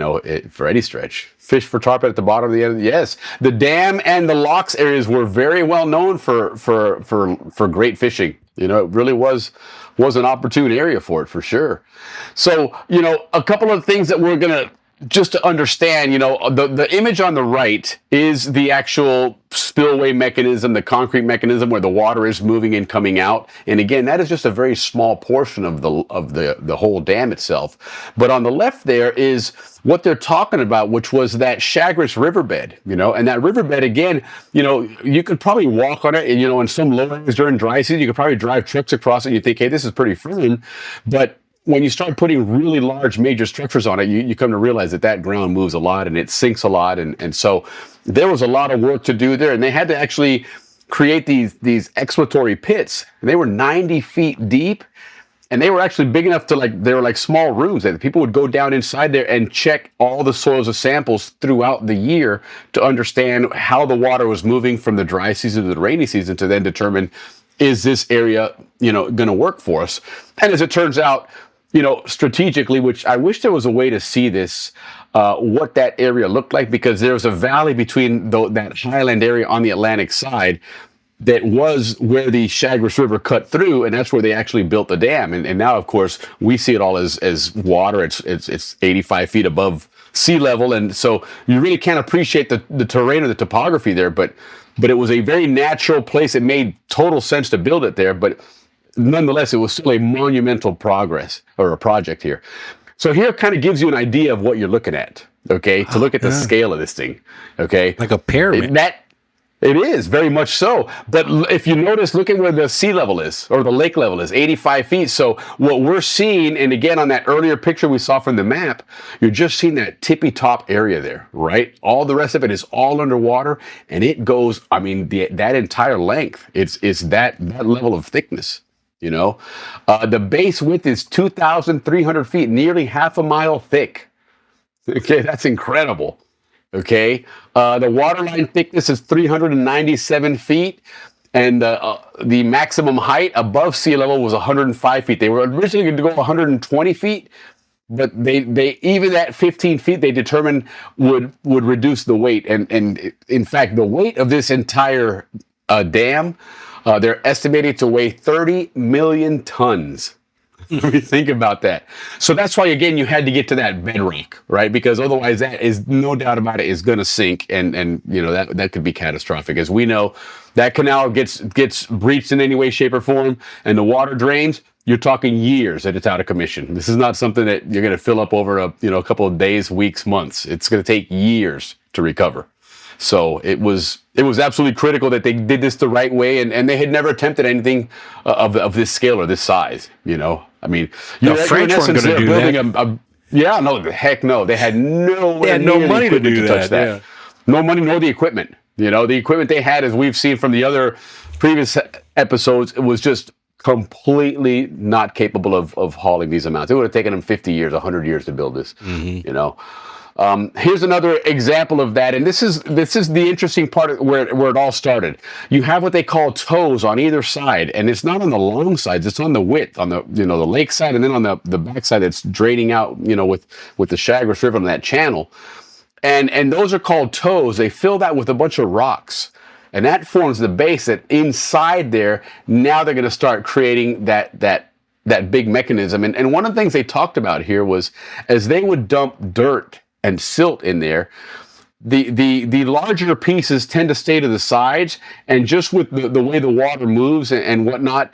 for any stretch. Fish for tarpon at the bottom of the end. Yes, the dam and the locks areas were very well known for great fishing. It really was an opportune area for it, for sure. So, a couple of things that we're going to just to understand, the image on the right is the actual spillway mechanism, the concrete mechanism where the water is moving and coming out. And again, that is just a very small portion of the whole dam itself. But on the left there is what they're talking about, which was that Chagres riverbed, and that riverbed, again, you could probably walk on it, and, in some low areas during dry season, you could probably drive trucks across it and you think, hey, this is pretty firm. But when you start putting really large major structures on it, you come to realize that ground moves a lot and it sinks a lot. And so there was a lot of work to do there. And they had to actually create these exploratory pits. And they were 90 feet deep. And they were actually big enough they were like small rooms that people would go down inside there and check all the soils of samples throughout the year to understand how the water was moving from the dry season to the rainy season to then determine, is this area, going to work for us? And as it turns out, strategically, which I wish there was a way to see this, what that area looked like, because there was a valley between that highland area on the Atlantic side that was where the Chagres River cut through, and that's where they actually built the dam. And now, of course, we see it all as water. It's 85 feet above sea level, and so you really can't appreciate the terrain or the topography there. But it was a very natural place. It made total sense to build it there, but nonetheless, it was still a monumental project here. So here kind of gives you an idea of what you're looking at, okay? To look at the scale of this thing, okay? Like a pyramid. It is, very much so. But if you notice, look at where the sea level is, or the lake level is, 85 feet. So what we're seeing, and again, on that earlier picture we saw from the map, you're just seeing that tippy top area there, right? All the rest of it is all underwater, and it goes, that entire length, it's that level of thickness. The base width is 2,300 feet, nearly half a mile thick. Okay, that's incredible. Okay, the waterline thickness is 397 feet, and the maximum height above sea level was 105 feet. They were originally going to go 120 feet, but they even at 15 feet they determined would reduce the weight. And in fact, the weight of this entire dam, they're estimated to weigh 30 million tons. Let me think about that. So that's why, again, you had to get to that bedrock, right? Because otherwise, that is no doubt about it is going to sink, and that could be catastrophic. As we know, that canal gets breached in any way, shape, or form, and the water drains. You're talking years that it's out of commission. This is not something that you're going to fill up over a couple of days, weeks, months. It's going to take years to recover. So it was absolutely critical that they did this the right way, and they had never attempted anything of this scale or this size. The French weren't going to do that. Heck no. They had They had no money to do touch that. Yeah. No money, nor the equipment. The equipment they had, as we've seen from the other previous episodes, it was just completely not capable of hauling these amounts. It would have taken them 50 years, 100 years to build this. You know. Here's another example of that, and this is the interesting part of where it all started. You have what they call tows on either side, and it's not on the long sides; it's on the width, on the the lake side, and then on the back side that's draining out, with the Chagres River on that channel, and those are called tows. They fill that with a bunch of rocks, and that forms the base. That inside there, now they're going to start creating that big mechanism. And one of the things they talked about here was as they would dump dirt and silt in there, the larger pieces tend to stay to the sides, and just with the way the water moves and whatnot,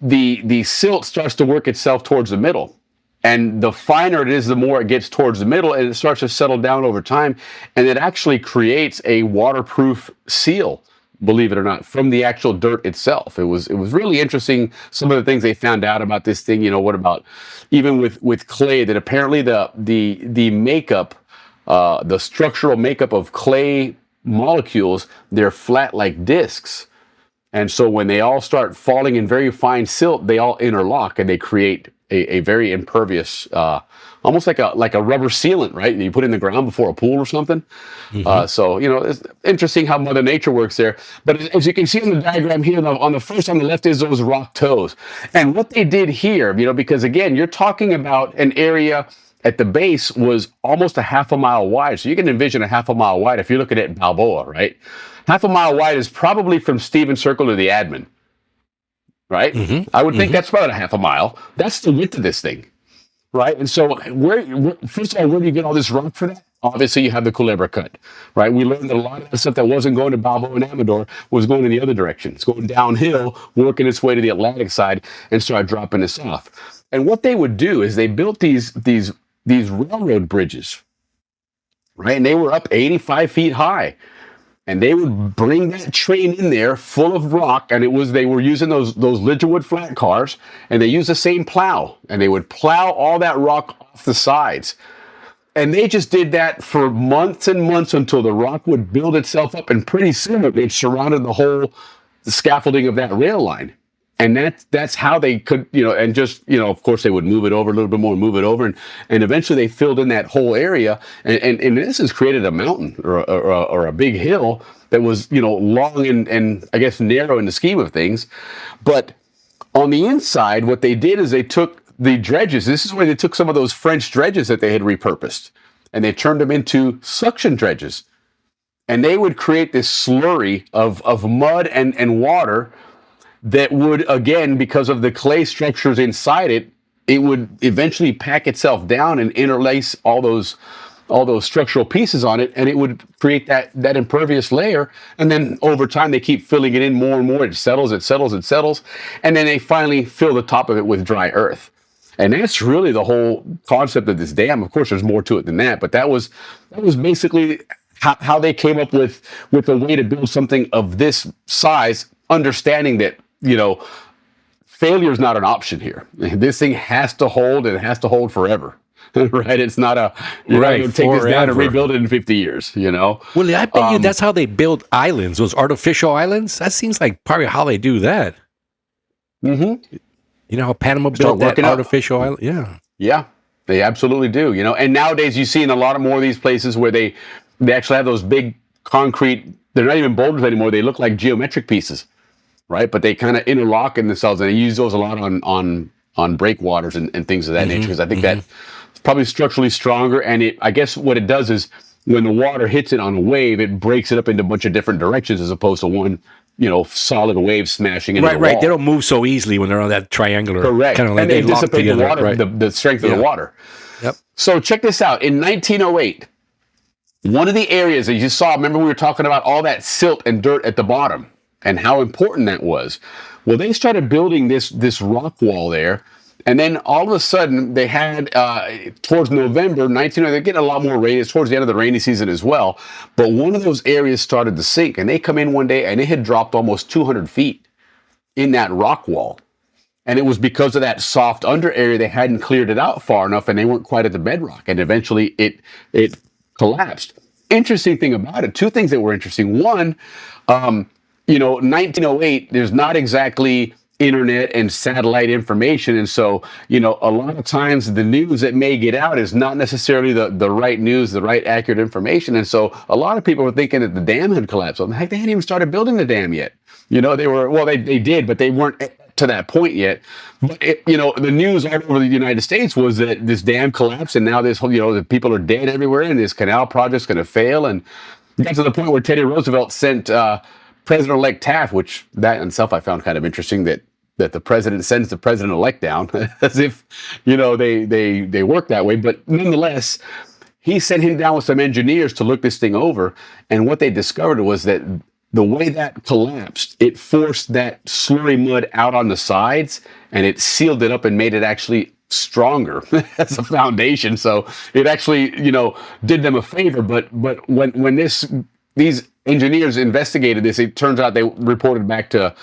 the silt starts to work itself towards the middle. And the finer it is, the more it gets towards the middle, and it starts to settle down over time, and it actually creates a waterproof seal, believe it or not, from the actual dirt itself. It was really interesting, some of the things they found out about this thing. What about even with clay, that apparently the makeup, the structural makeup of clay molecules, they're flat like discs. And so when they all start falling in very fine silt, they all interlock and they create a very impervious, almost like a rubber sealant, right? And you put it in the ground before a pool or something. So it's interesting how Mother Nature works there. But as you can see in the diagram here, on the left is those rock tows. And what they did here, because again, you're talking about an area at the base was almost a half a mile wide. So you can envision a half a mile wide if you're looking at Balboa, right? Half a mile wide is probably from Stevens Circle to the admin, right? I would think that's about a half a mile. That's the width of this thing, right? And so first of all, where do you get all this rock for that? Obviously, you have the Culebra Cut, right? We learned that a lot of the stuff that wasn't going to Balboa and Amador was going in the other direction. It's going downhill, working its way to the Atlantic side, and start dropping this off. And what they would do is they built these railroad bridges, right? And they were up 85 feet high. And they would bring that train in there full of rock, and they were using those Lidgerwood flat cars, and they used the same plow, and they would plow all that rock off the sides. And they just did that for months and months until the rock would build itself up, and pretty soon it surrounded the scaffolding of that rail line. And that's how they could, and just, of course they would move it over a little bit more, move it over. And eventually they filled in that whole area. And in essence created a mountain or a big hill that was, long and I guess narrow in the scheme of things. But on the inside, what they did is they took the dredges. This is where they took some of those French dredges that they had repurposed, and they turned them into suction dredges. And they would create this slurry of mud and water that would, again, because of the clay structures inside it, it would eventually pack itself down and interlace all those structural pieces on it, and it would create that impervious layer. And then over time, they keep filling it in more and more. It settles, and then they finally fill the top of it with dry earth. And that's really the whole concept of this dam. Of course, there's more to it than that, but that was basically how they came up with a way to build something of this size, understanding that failure is not an option here. This thing has to hold, and it has to hold forever. Right? It's not you're not going to take this down and rebuild it in 50 years, Well, I bet you that's how they build islands, those artificial islands. That seems like probably how they do that. How Panama built that artificial island? Yeah. Yeah, they absolutely do, And nowadays you see in a lot more of these places where they actually have those big concrete, they're not even boulders anymore. They look like geometric pieces. Right, but they kind of interlock in themselves, and they use those a lot on breakwaters and things of that nature. Because I think that's probably structurally stronger, and I guess what it does is when the water hits it on a wave, it breaks it up into a bunch of different directions as opposed to one, solid wave smashing into the wall. Right. They don't move so easily when they're on that triangular. Correct, kind of like and they dissipate the water, the strength of the water. Yep. So check this out. In 1908, one of the areas that you saw, remember we were talking about all that silt and dirt at the bottom, and how important that was. Well, they started building this rock wall there, and then all of a sudden they had towards November 1900, they're getting a lot more rain. It's towards the end of the rainy season as well. But one of those areas started to sink, and they come in one day and it had dropped almost 200 feet in that rock wall. And it was because of that soft under area. They hadn't cleared it out far enough, and they weren't quite at the bedrock. And eventually it collapsed. Interesting thing about it, two things that were interesting. One, 1908, there's not exactly internet and satellite information. And so, a lot of times the news that may get out is not necessarily the right news, the right accurate information. And so a lot of people were thinking that the dam had collapsed. Well, heck, they hadn't even started building the dam yet. They did, but they weren't to that point yet. But the news all over the United States was that this dam collapsed, and now the people are dead everywhere, and this canal project's going to fail. And it got to the point where Teddy Roosevelt sent President-elect Taft, which that in itself I found kind of interesting, that the president sends the president-elect down, as if they work that way. But nonetheless, he sent him down with some engineers to look this thing over, and what they discovered was that the way that collapsed, it forced that slurry mud out on the sides, and it sealed it up and made it actually stronger as a foundation. So it actually, did them a favor. But when these engineers investigated this, it turns out they reported back to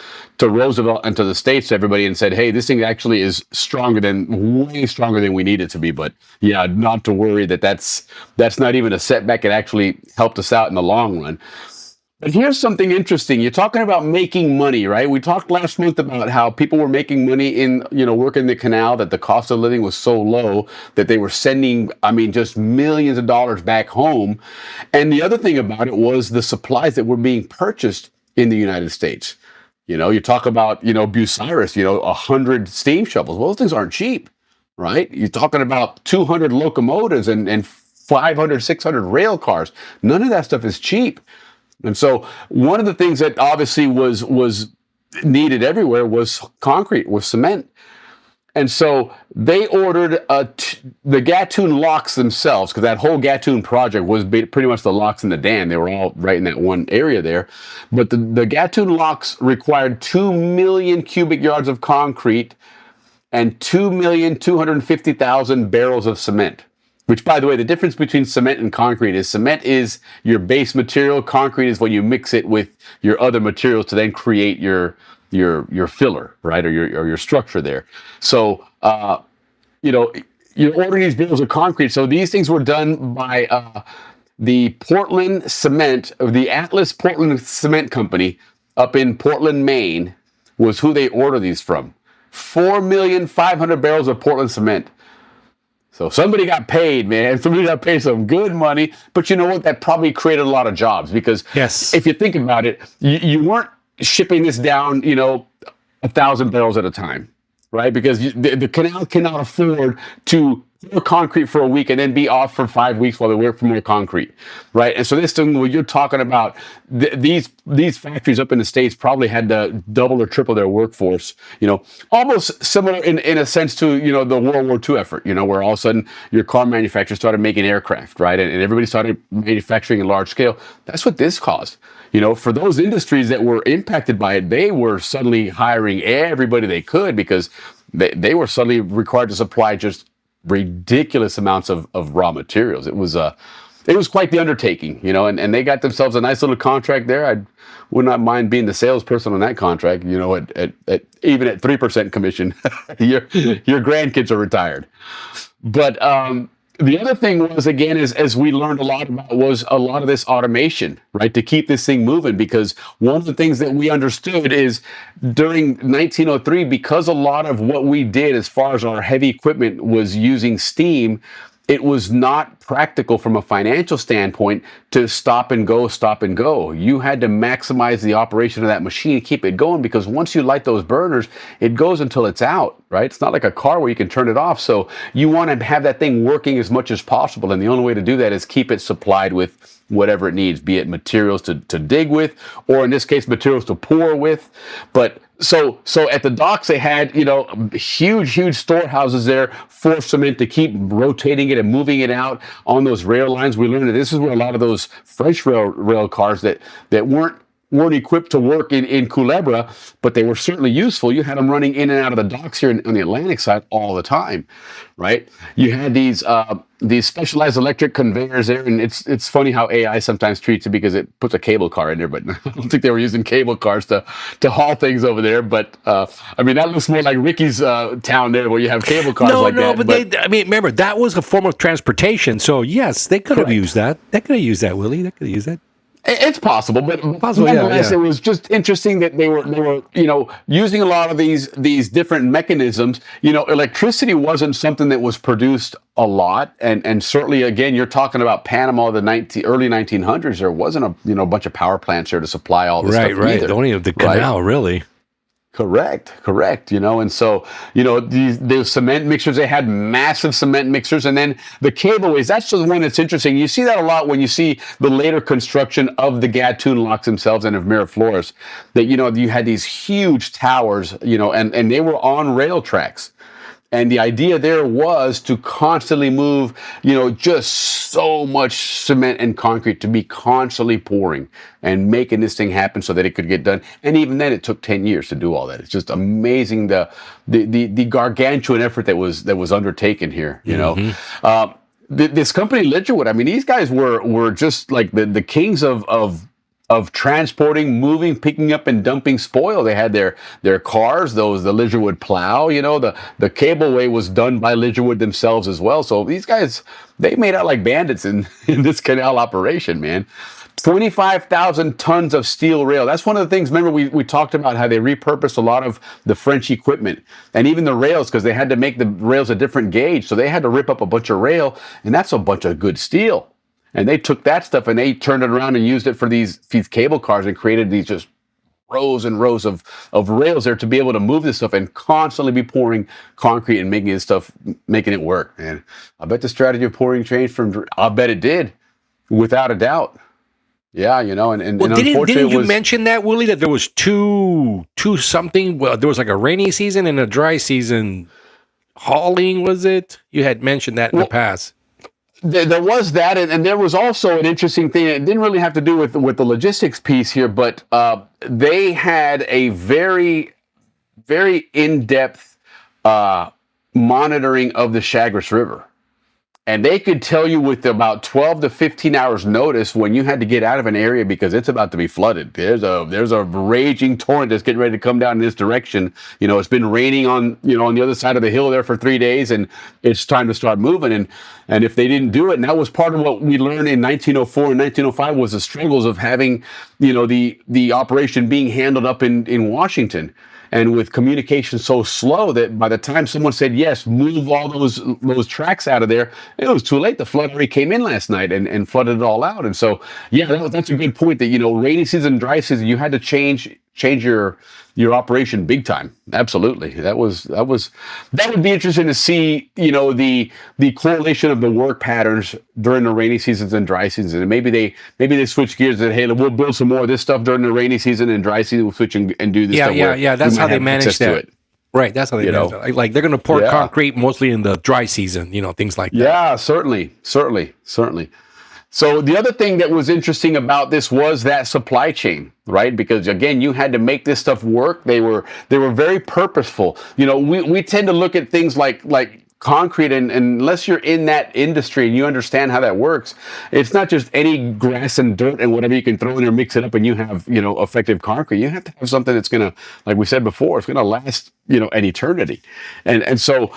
Roosevelt and to the States, everybody, and said, hey, this thing actually is way stronger than we need it to be. But yeah, not to worry that's not even a setback. It actually helped us out in the long run. But here's something interesting. You're talking about making money, right? We talked last month about how people were making money in, working the canal, that the cost of living was so low that they were sending, just millions of dollars back home. And the other thing about it was the supplies that were being purchased in the United States. You talk about, Bucyrus, 100 steam shovels. Well, those things aren't cheap, right? You're talking about 200 locomotives and 500, 600 rail cars. None of that stuff is cheap. And so one of the things that obviously was needed everywhere was concrete, was cement. And so they ordered the Gatun locks themselves, because that whole Gatun project was pretty much the locks in the dam. They were all right in that one area there. But the Gatun locks required 2 million cubic yards of concrete and 2,250,000 barrels of cement. Which, by the way, the difference between cement and concrete is cement is your base material. Concrete is when you mix it with your other materials to then create your filler, right, or your structure there. So, you're ordering these barrels of concrete. So these things were done by the Portland Cement, or the Atlas Portland Cement Company up in Portland, Maine, was who they ordered these from. 4,500,000 barrels of Portland cement. So somebody got paid, man. Somebody got paid some good money. But you know what? That probably created a lot of jobs, because if you think about it, you weren't shipping this down, 1,000 barrels at a time, right? Because the canal cannot afford to pour concrete for a week and then be off for 5 weeks while they work for more concrete, right? And so this thing, when you're talking about these factories up in the States probably had to double or triple their workforce, almost similar in a sense to, the World War II effort, where all of a sudden your car manufacturers started making aircraft, right? And everybody started manufacturing in large scale. That's what this caused. For those industries that were impacted by it, they were suddenly hiring everybody they could, because they were suddenly required to supply just ridiculous amounts of raw materials. It was quite the undertaking, and they got themselves a nice little contract there. I would not mind being the salesperson on that contract, at even at 3% commission, your grandkids are retired. But the other thing was, again, as we learned a lot about, was a lot of this automation, right, to keep this thing moving. Because one of the things that we understood is during 1903, because a lot of what we did as far as our heavy equipment was using steam, it was not practical from a financial standpoint to stop and go. You had to maximize the operation of that machine, keep it going, because once you light those burners, it goes until it's out, right? It's not like a car where you can turn it off. So you want to have that thing working as much as possible. And the only way to do that is keep it supplied with whatever it needs, be it materials to dig with, or in this case, materials to pour with. But so at the docks, they had, huge storehouses there for cement to keep rotating it and moving it out on those rail lines. We learned that this is where a lot of those French rail cars that weren't equipped to work in Culebra, but they were certainly useful. You had them running in and out of the docks here on the Atlantic side all the time, right? You had these specialized electric conveyors there, and it's funny how AI sometimes treats it, because it puts a cable car in there, but I don't think they were using cable cars to haul things over there. But that looks more like Ricky's town there, where you have cable cars that. But remember, that was a form of transportation. So yes, they could have used that. They could have used that, Willie. They could have used that. It's possible, but Possible, nonetheless, yeah. it was just interesting that they were using a lot of these different mechanisms. Electricity wasn't something that was produced a lot, and certainly again, you're talking about Panama, early 1900s. There wasn't a bunch of power plants there to supply all this stuff either. Only of the canal, really. Correct. And so, the cement mixers, they had massive cement mixers. And then the cableways, that's the one that's interesting. You see that a lot when you see the later construction of the Gatun locks themselves and of Miraflores, that, you had these huge towers, and they were on rail tracks. And the idea there was to constantly move, just so much cement and concrete to be constantly pouring and making this thing happen so that it could get done. And even then, it took 10 years to do all that. It's just amazing the gargantuan effort that was undertaken here. This company Lidgerwood, I mean, these guys were just like the kings of transporting, moving, picking up, and dumping spoil. They had their cars, the Lidgerwood plow. The cableway was done by Lidgerwood themselves as well. So these guys, they made out like bandits in this canal operation, man. 25,000 tons of steel rail. That's one of the things, remember, we talked about how they repurposed a lot of the French equipment and even the rails, because they had to make the rails a different gauge. So they had to rip up a bunch of rail, and that's a bunch of good steel. And they took that stuff and they turned it around and used it for these cable cars and created these just rows and rows of rails there to be able to move this stuff and constantly be pouring concrete and making it work. And I bet the strategy of pouring changed I bet it did, without a doubt. Yeah, and didn't you mention that, Willie, that there was two something? Well, there was like a rainy season and a dry season hauling, was it? You had mentioned that in the past. There was that, and there was also an interesting thing. It didn't really have to do with the logistics piece here, but they had a very, very in-depth monitoring of the Chagres River. And they could tell you with about 12 to 15 hours notice when you had to get out of an area because it's about to be flooded. There's a raging torrent that's getting ready to come down in this direction. It's been raining on the other side of the hill there for 3 days, and it's time to start moving. And if they didn't do it, and that was part of what we learned in 1904 and 1905 was the struggles of having, the operation being handled up in Washington. And with communication so slow that by the time someone said, yes, move all those tracks out of there, it was too late. The flood already came in last night and flooded it all out. And so, yeah, that's a good point that, rainy season, dry season, you had to change your operation big time. Absolutely. That would be interesting to see, the correlation of the work patterns during the rainy seasons and dry seasons. And maybe they switch gears and, hey, we'll build some more of this stuff during the rainy season, and dry season we'll switch and do this stuff. Yeah. That's how they manage that. Right. That's how they manage it. Like they're going to pour concrete mostly in the dry season, things like that. Yeah, certainly. So the other thing that was interesting about this was that supply chain, right? Because again, you had to make this stuff work. They were very purposeful. We tend to look at things like concrete, and unless you're in that industry and you understand how that works, it's not just any grass and dirt and whatever you can throw in there, mix it up, and you have effective concrete. You have to have something that's gonna, like we said before, it's gonna last an eternity, and so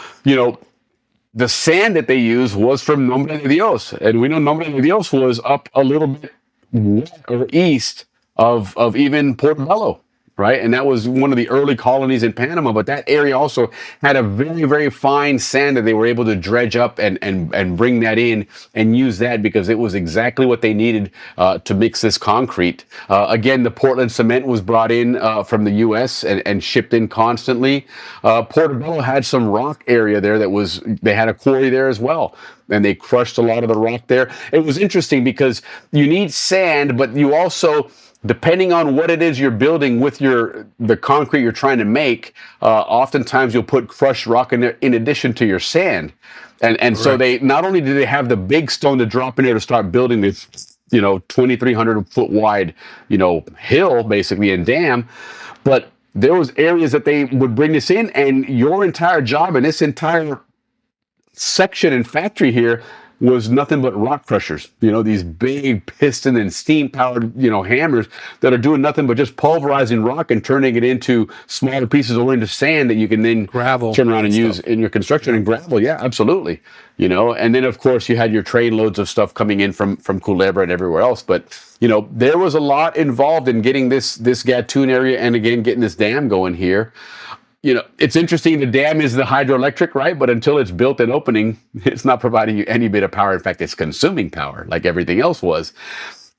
the sand that they used was from Nombre de Dios. And we know Nombre de Dios was up a little bit west or east of even Portobello, right? And that was one of the early colonies in Panama. But that area also had a very, very fine sand that they were able to dredge up and bring that in and use that because it was exactly what they needed to mix this concrete. Again, the Portland cement was brought in from the U.S. and shipped in constantly. Portobello had some rock area there they had a quarry there as well. And they crushed a lot of the rock there. It was interesting because you need sand, but you also, depending on what it is you're building with the concrete you're trying to make, oftentimes you'll put crushed rock in there in addition to your sand. And so they not only do they have the big stone to drop in there to start building this, 2,300 foot wide, hill basically and dam, but there was areas that they would bring this in, and your entire job in this entire section and factory here was nothing but rock crushers. These big piston and steam powered, hammers that are doing nothing but just pulverizing rock and turning it into smaller pieces or into sand that you can then gravel turn around and use in your construction and gravel. Yeah, absolutely. And then of course you had your train loads of stuff coming in from Culebra and everywhere else. But there was a lot involved in getting this Gatun area, and again getting this dam going here. It's interesting. The dam is the hydroelectric, right? But until it's built and opening, it's not providing you any bit of power. In fact, it's consuming power like everything else was.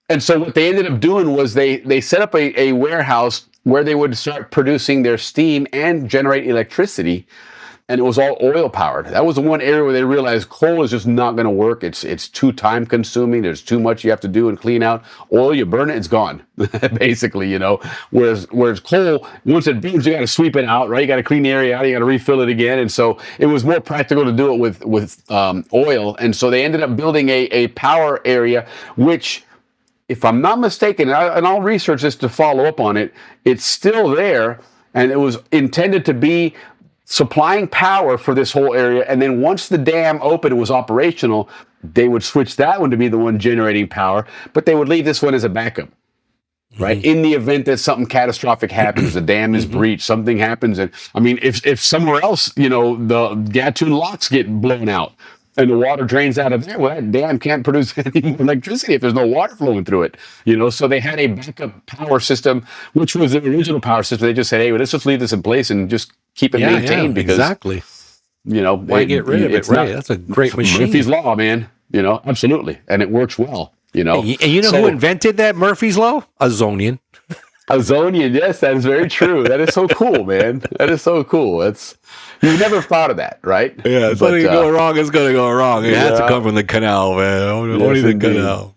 And so what they ended up doing was they set up a warehouse where they would start producing their steam and generate electricity. And it was all oil powered. That was the one area where they realized coal is just not going to work. It's too time consuming. There's too much you have to do and clean out. Oil, you burn it, it's gone, basically. Whereas coal, once it burns, you got to sweep it out, right? You got to clean the area out. You got to refill it again. And so it was more practical to do it with oil. And so they ended up building a power area, which, if I'm not mistaken, and I'll research this to follow up on it, it's still there, and it was intended to be supplying power for this whole area. And then once the dam opened and was operational, they would switch that one to be the one generating power, but they would leave this one as a backup, right? In the event that something catastrophic happens, the dam is breached, something happens. And I mean, if somewhere else, the Gatun locks get blown out and the water drains out of there, well, that dam can't produce any more electricity if there's no water flowing through it. So they had a backup power system, which was the original power system. They just said, hey, well, let's just leave this in place and just keep it maintained, because exactly. Why get rid of it? Right. That's a great machine. Murphy's Law, man. Absolutely. And it works well, And you know who invented that Murphy's Law? A Zonian. A Zonian, yes, that is very true. That is so cool, man. That is so cool. You never thought of that, right? Yeah, if something go wrong, it's going to go wrong. It has to come from the canal, man. Only the canal.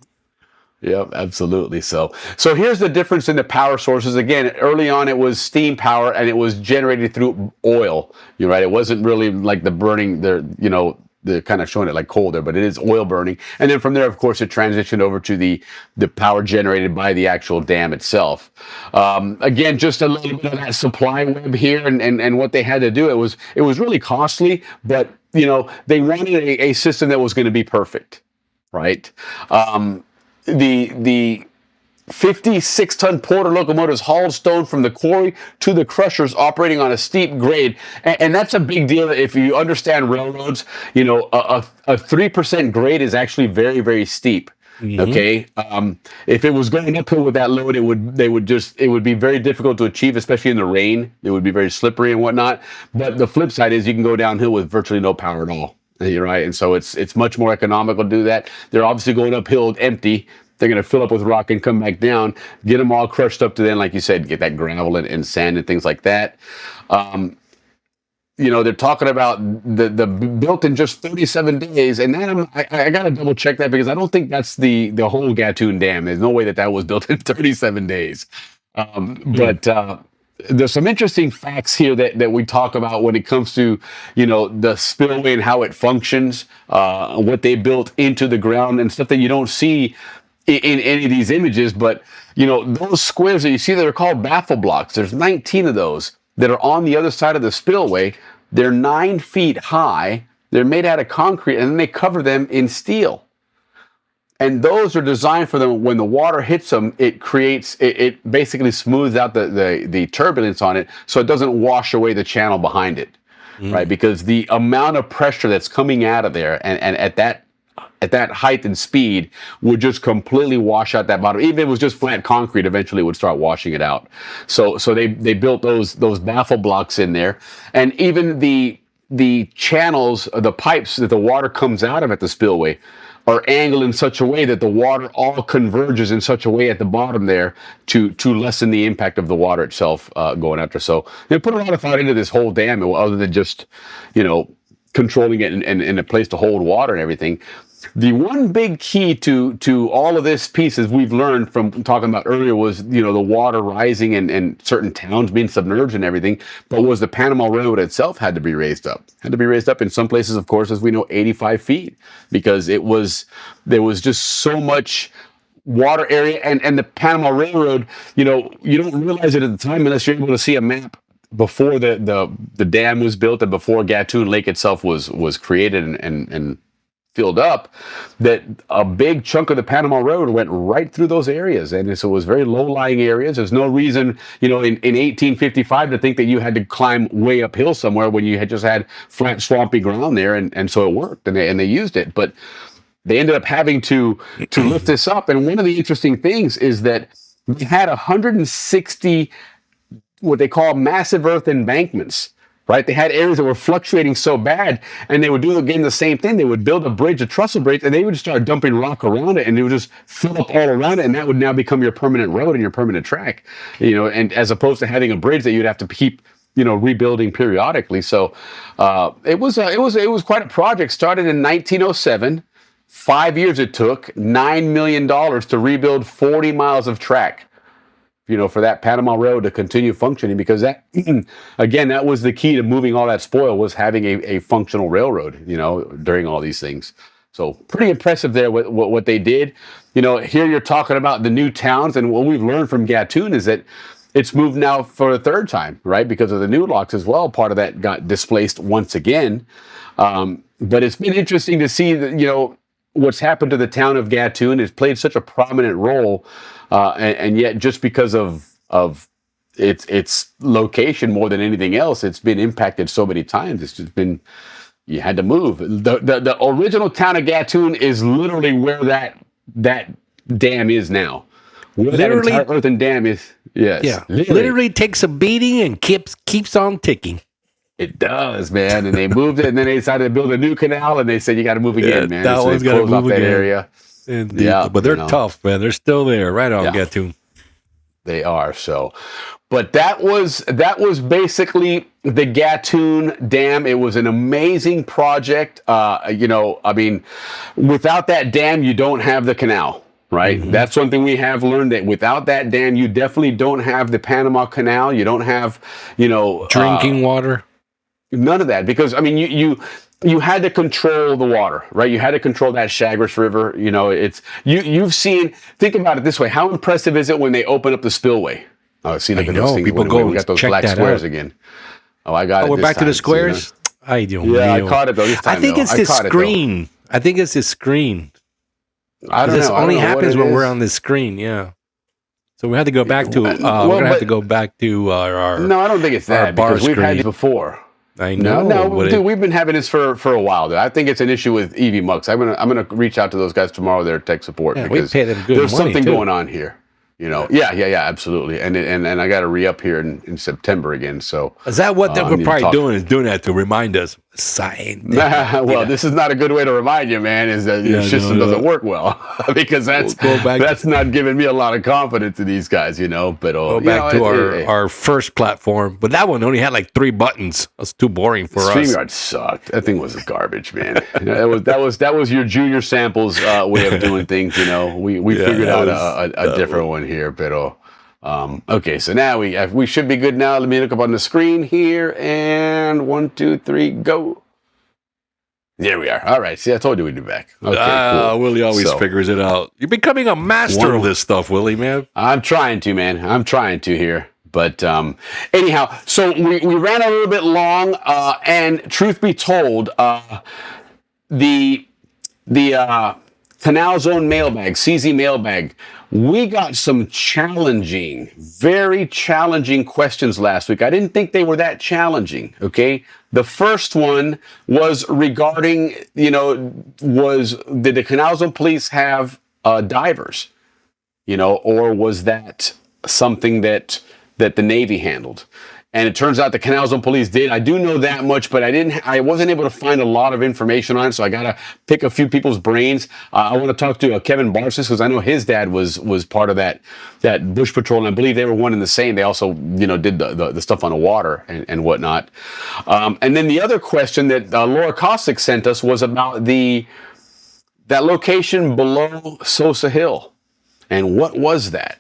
Yep, absolutely. So here's the difference in the power sources. Again, early on it was steam power, and it was generated through oil. You're right. It wasn't really like the burning, they're kind of showing it like coal there, but it is oil burning. And then from there, of course, it transitioned over to the power generated by the actual dam itself. Again, just a little bit of that supply web here and what they had to do. It was really costly, but they wanted a system that was going to be perfect, right? The 56-ton Porter locomotives hauled stone from the quarry to the crushers, operating on a steep grade. And that's a big deal. If you understand railroads, a 3% grade is actually very, very steep. Okay. If it was going uphill with that load, it would be very difficult to achieve, especially in the rain. It would be very slippery and whatnot. But the flip side is you can go downhill with virtually no power at all. You're right. And so it's much more economical to do that. They're obviously going uphill empty. They're going to fill up with rock and come back down, get them all crushed up to then, like you said, get that gravel and sand and things like that. They're talking about the built in just 37 days. And then I got to double check that, because I don't think that's the whole Gatun Dam. There's no way that was built in 37 days. But there's some interesting facts here that we talk about when it comes to, the spillway and how it functions, what they built into the ground and stuff that you don't see in any of these images. But, those squares that you see that are called baffle blocks, there's 19 of those that are on the other side of the spillway. They're 9 feet high. They're made out of concrete, and then they cover them in steel. And those are designed for them. When the water hits them, it basically smooths out the turbulence on it, so it doesn't wash away the channel behind it, right? Because the amount of pressure that's coming out of there, and at that height and speed, would just completely wash out that bottom. Even if it was just flat concrete, eventually it would start washing it out. So they built those baffle blocks in there, and even the channels, the pipes that the water comes out of at the spillway, are angled in such a way that the water all converges in such a way at the bottom there to lessen the impact of the water itself going after. So they put a lot of thought into this whole dam, other than just, controlling it and in a place to hold water and everything. The one big key to all of this piece, as we've learned from talking about earlier, was, the water rising and certain towns being submerged and everything, but was the Panama Railroad itself had to be raised up. Had to be raised up in some places, of course, as we know, 85 feet, because there was just so much water area. And the Panama Railroad, you don't realize it at the time unless you're able to see a map before the dam was built and before Gatun Lake itself was created and filled up, that a big chunk of the Panama Road went right through those areas. And so it was very low-lying areas. There's no reason, in 1855 to think that you had to climb way uphill somewhere when you had just had flat, swampy ground there. And so it worked, and they used it. But they ended up having to lift this up. And one of the interesting things is that we had 160 what they call massive earth embankments. Right, they had areas that were fluctuating so bad, and they would do again the same thing. They would build a bridge, a trestle bridge, and they would start dumping rock around it, and it would just fill up all around it, and that would now become your permanent road and your permanent track. And as opposed to having a bridge that you'd have to keep, rebuilding periodically. So it was quite a project. Started in 1907. 5 years it took, $9 million to rebuild 40 miles of track. For that Panama Road to continue functioning, because that, again, that was the key to moving all that spoil, was having a functional railroad, during all these things. So pretty impressive there what they did. Here you're talking about the new towns, and what we've learned from Gatun is that it's moved now for the third time, right? Because of the new locks as well. Part of that got displaced once again. But it's been interesting to see that, what's happened to the town of Gatun. Has played such a prominent role, and yet just because of its location more than anything else, it's been impacted so many times. It's just been, you had to move. The original town of Gatun is literally where that dam is now. Where literally, that entire earthen dam is. Yes. Yeah. Literally takes a beating and keeps on ticking. It does, man. And they moved it, and then they decided to build a new canal, and they said, you got to move again, man. That one's got to move that again. area. Indeed. Yeah, but they're tough, man. They're still there. Right on, Gatun. They are. So, but that was basically the Gatun Dam. It was an amazing project. Without that dam, you don't have the canal. Right. Mm-hmm. That's one thing we have learned, that without that dam, you definitely don't have the Panama Canal. You don't have, drinking water. None of that, because you had to control the water, right? You had to control that Chagres River. You've seen. Think about it this way: how impressive is it when they open up the spillway? Oh, see, look at those things. People go. We got those black squares again. Oh, I got it. We're back to the squares. I do. Yeah, I caught it though. This time, I think it's the screen. I think it's the screen. I don't know. This only happens when we're on the screen. Yeah. So we had to go back to. We're gonna have to go back to our. No, I don't think it's that, because we've had it before. I know. No, dude, we've been having this for a while. Dude. I think it's an issue with EV Mux. I'm gonna reach out to those guys tomorrow. Their tech support, because we pay them good there's money something too. going on here. Yeah, absolutely. And I got to re-up here in September again. So is that what we're probably doing? Is doing that to remind us? Well, this is not a good way to remind you, man. Is that your system doesn't work well, because that's not giving me a lot of confidence in these guys, But go back to our first platform, but that one only had like 3 buttons. That's too boring for us. StreamYard sucked. That thing was garbage, man. that was your junior samples way of doing things. We figured out a different one here, but okay, so now we should be good now. Let me look up on the screen here, and 1, 2, 3, go. There we are. All right. See, I told you we'd be back. Okay, cool. Willie always figures it out. You're becoming a master of this stuff, Willie, man. I'm trying to, man. I'm trying to here. But anyhow, so we ran a little bit long, and truth be told, the Canal Zone mailbag, CZ mailbag, we got some very challenging questions last week. I didn't think they were that challenging, okay? The first one was regarding, did the Canal Zone police have divers, or was that something that the Navy handled? And it turns out the Canal Zone police did. I do know that much, but I wasn't able to find a lot of information on it, so I got to pick a few people's brains. I want to talk to Kevin Barsis, because I know his dad was part of that bush patrol, and I believe they were one and the same. They also, did the stuff on the water and whatnot. And then the other question that Laura Kosik sent us was about that location below Sosa Hill. And what was that?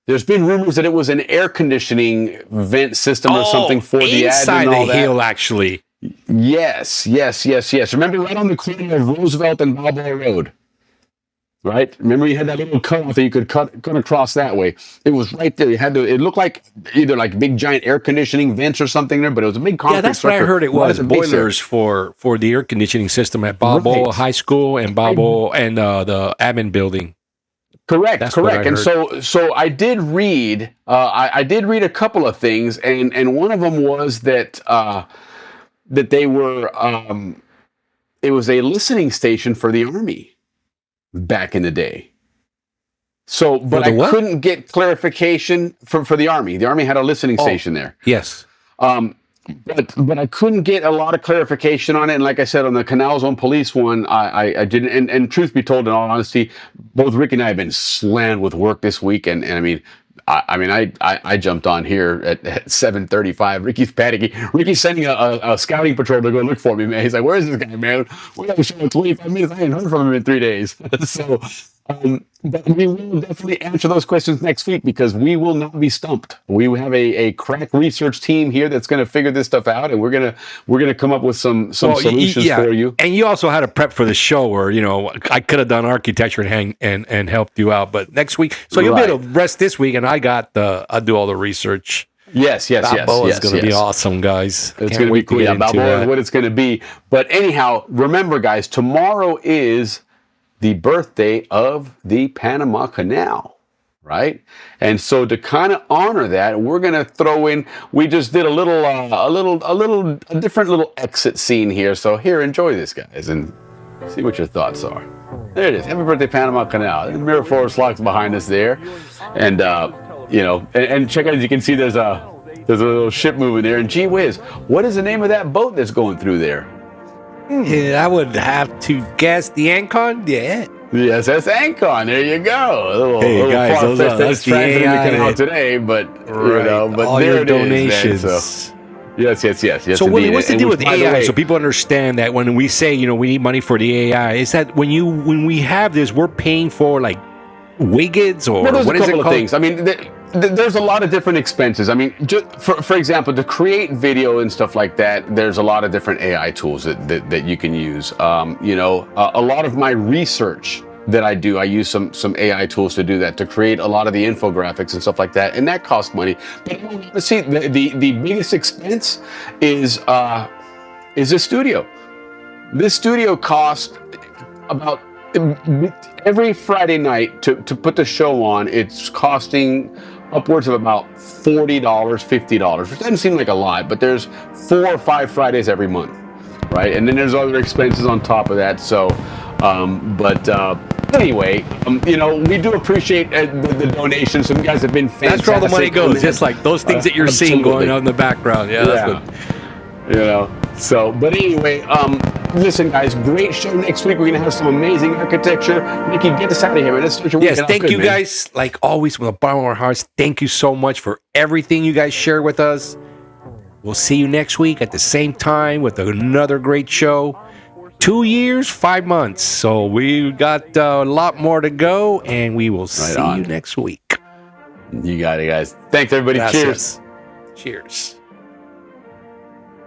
There's been rumors that it was an air conditioning vent system or something for the ad and all inside the hill, actually. Yes. Remember, right on the corner of Roosevelt and Balboa Road. Right? Remember, you had that little cutoff that you could cut across that way. It was right there. You had to. It looked like either like big giant air conditioning vents or something there, but it was a big concrete. Yeah, that's what I heard. It was boilers for the air conditioning system at Balboa High School and Balboa and the admin building. Correct, correct. And so I did read. I did read a couple of things, and one of them was that that they were. It was a listening station for the Army back in the day. So, but I couldn't get clarification for the Army. The Army had a listening station there. Yes. But I couldn't get a lot of clarification on it. And like I said, on the Canal Zone Police one, I didn't. And truth be told, in all honesty, both Rick and I have been slammed with work this week. And I mean, I jumped on here at 7:35. Ricky's panicking. Ricky's sending a scouting patrol to go look for me, man. He's like, "Where is this guy, man? We got to show him 25 minutes. I ain't heard from him in 3 days." So, but we will definitely answer those questions next week because we will not be stumped. We have a crack research team here that's going to figure this stuff out, and we're gonna come up with some solutions for you. And you also had a prep for the show, where I could have done architecture and helped you out, but next week, so you'll be able to rest this week, and I'll do all the research. Yes. Balboa is going to be awesome, guys. It's going to be cool. Yeah, Balboa is what it's going to be. But anyhow, remember, guys, tomorrow is the birthday of the Panama Canal, right? And so to kind of honor that, we're going to throw in. We just did a different little exit scene here. So here, enjoy this, guys, and see what your thoughts are. There it is. Happy birthday, Panama Canal. The Miraflores Locks behind us there, and and check out, as you can see, there's a little ship moving there. And gee whiz, what is the name of that boat that's going through there? Yeah, I would have to guess the Ancon. Yeah. Yes, that's Ancon. There you go. A little, hey guys, that's the Canal today, but but all there your it donations. Is, man, so. Yes. So what's the deal with AI? So people understand that when we say we need money for the AI, is that when we have this, we're paying for like Wiggins or what is it called? Things. I mean, there's a lot of different expenses. I mean, just for example, to create video and stuff like that, there's a lot of different AI tools that you can use. A lot of my research that I do, I use some AI tools to do that, to create a lot of the infographics and stuff like that, and that costs money. But let's see, the biggest expense is the studio. This studio costs about, every Friday night to put the show on, it's costing upwards of about $40, $50, which doesn't seem like a lot, but there's 4 or 5 Fridays every month, right? And then there's other expenses on top of that. So, anyway, we do appreciate the donations. Some guys have been fantastic. That's where all the money goes, just like those things that you're seeing going on in the background. Yeah, that's what. So, but anyway, listen, guys, great show next week. We're going to have some amazing architecture. Nikki, get us out of here, man. Let's start your Yes, thank you guys. Like always, from the bottom of our hearts, thank you so much for everything you guys share with us. We'll see you next week at the same time with another great show. 2 years, 5 months. So we got a lot more to go, and we will see you next week. You got it, guys. Thanks, everybody. Gracias. Cheers. Cheers.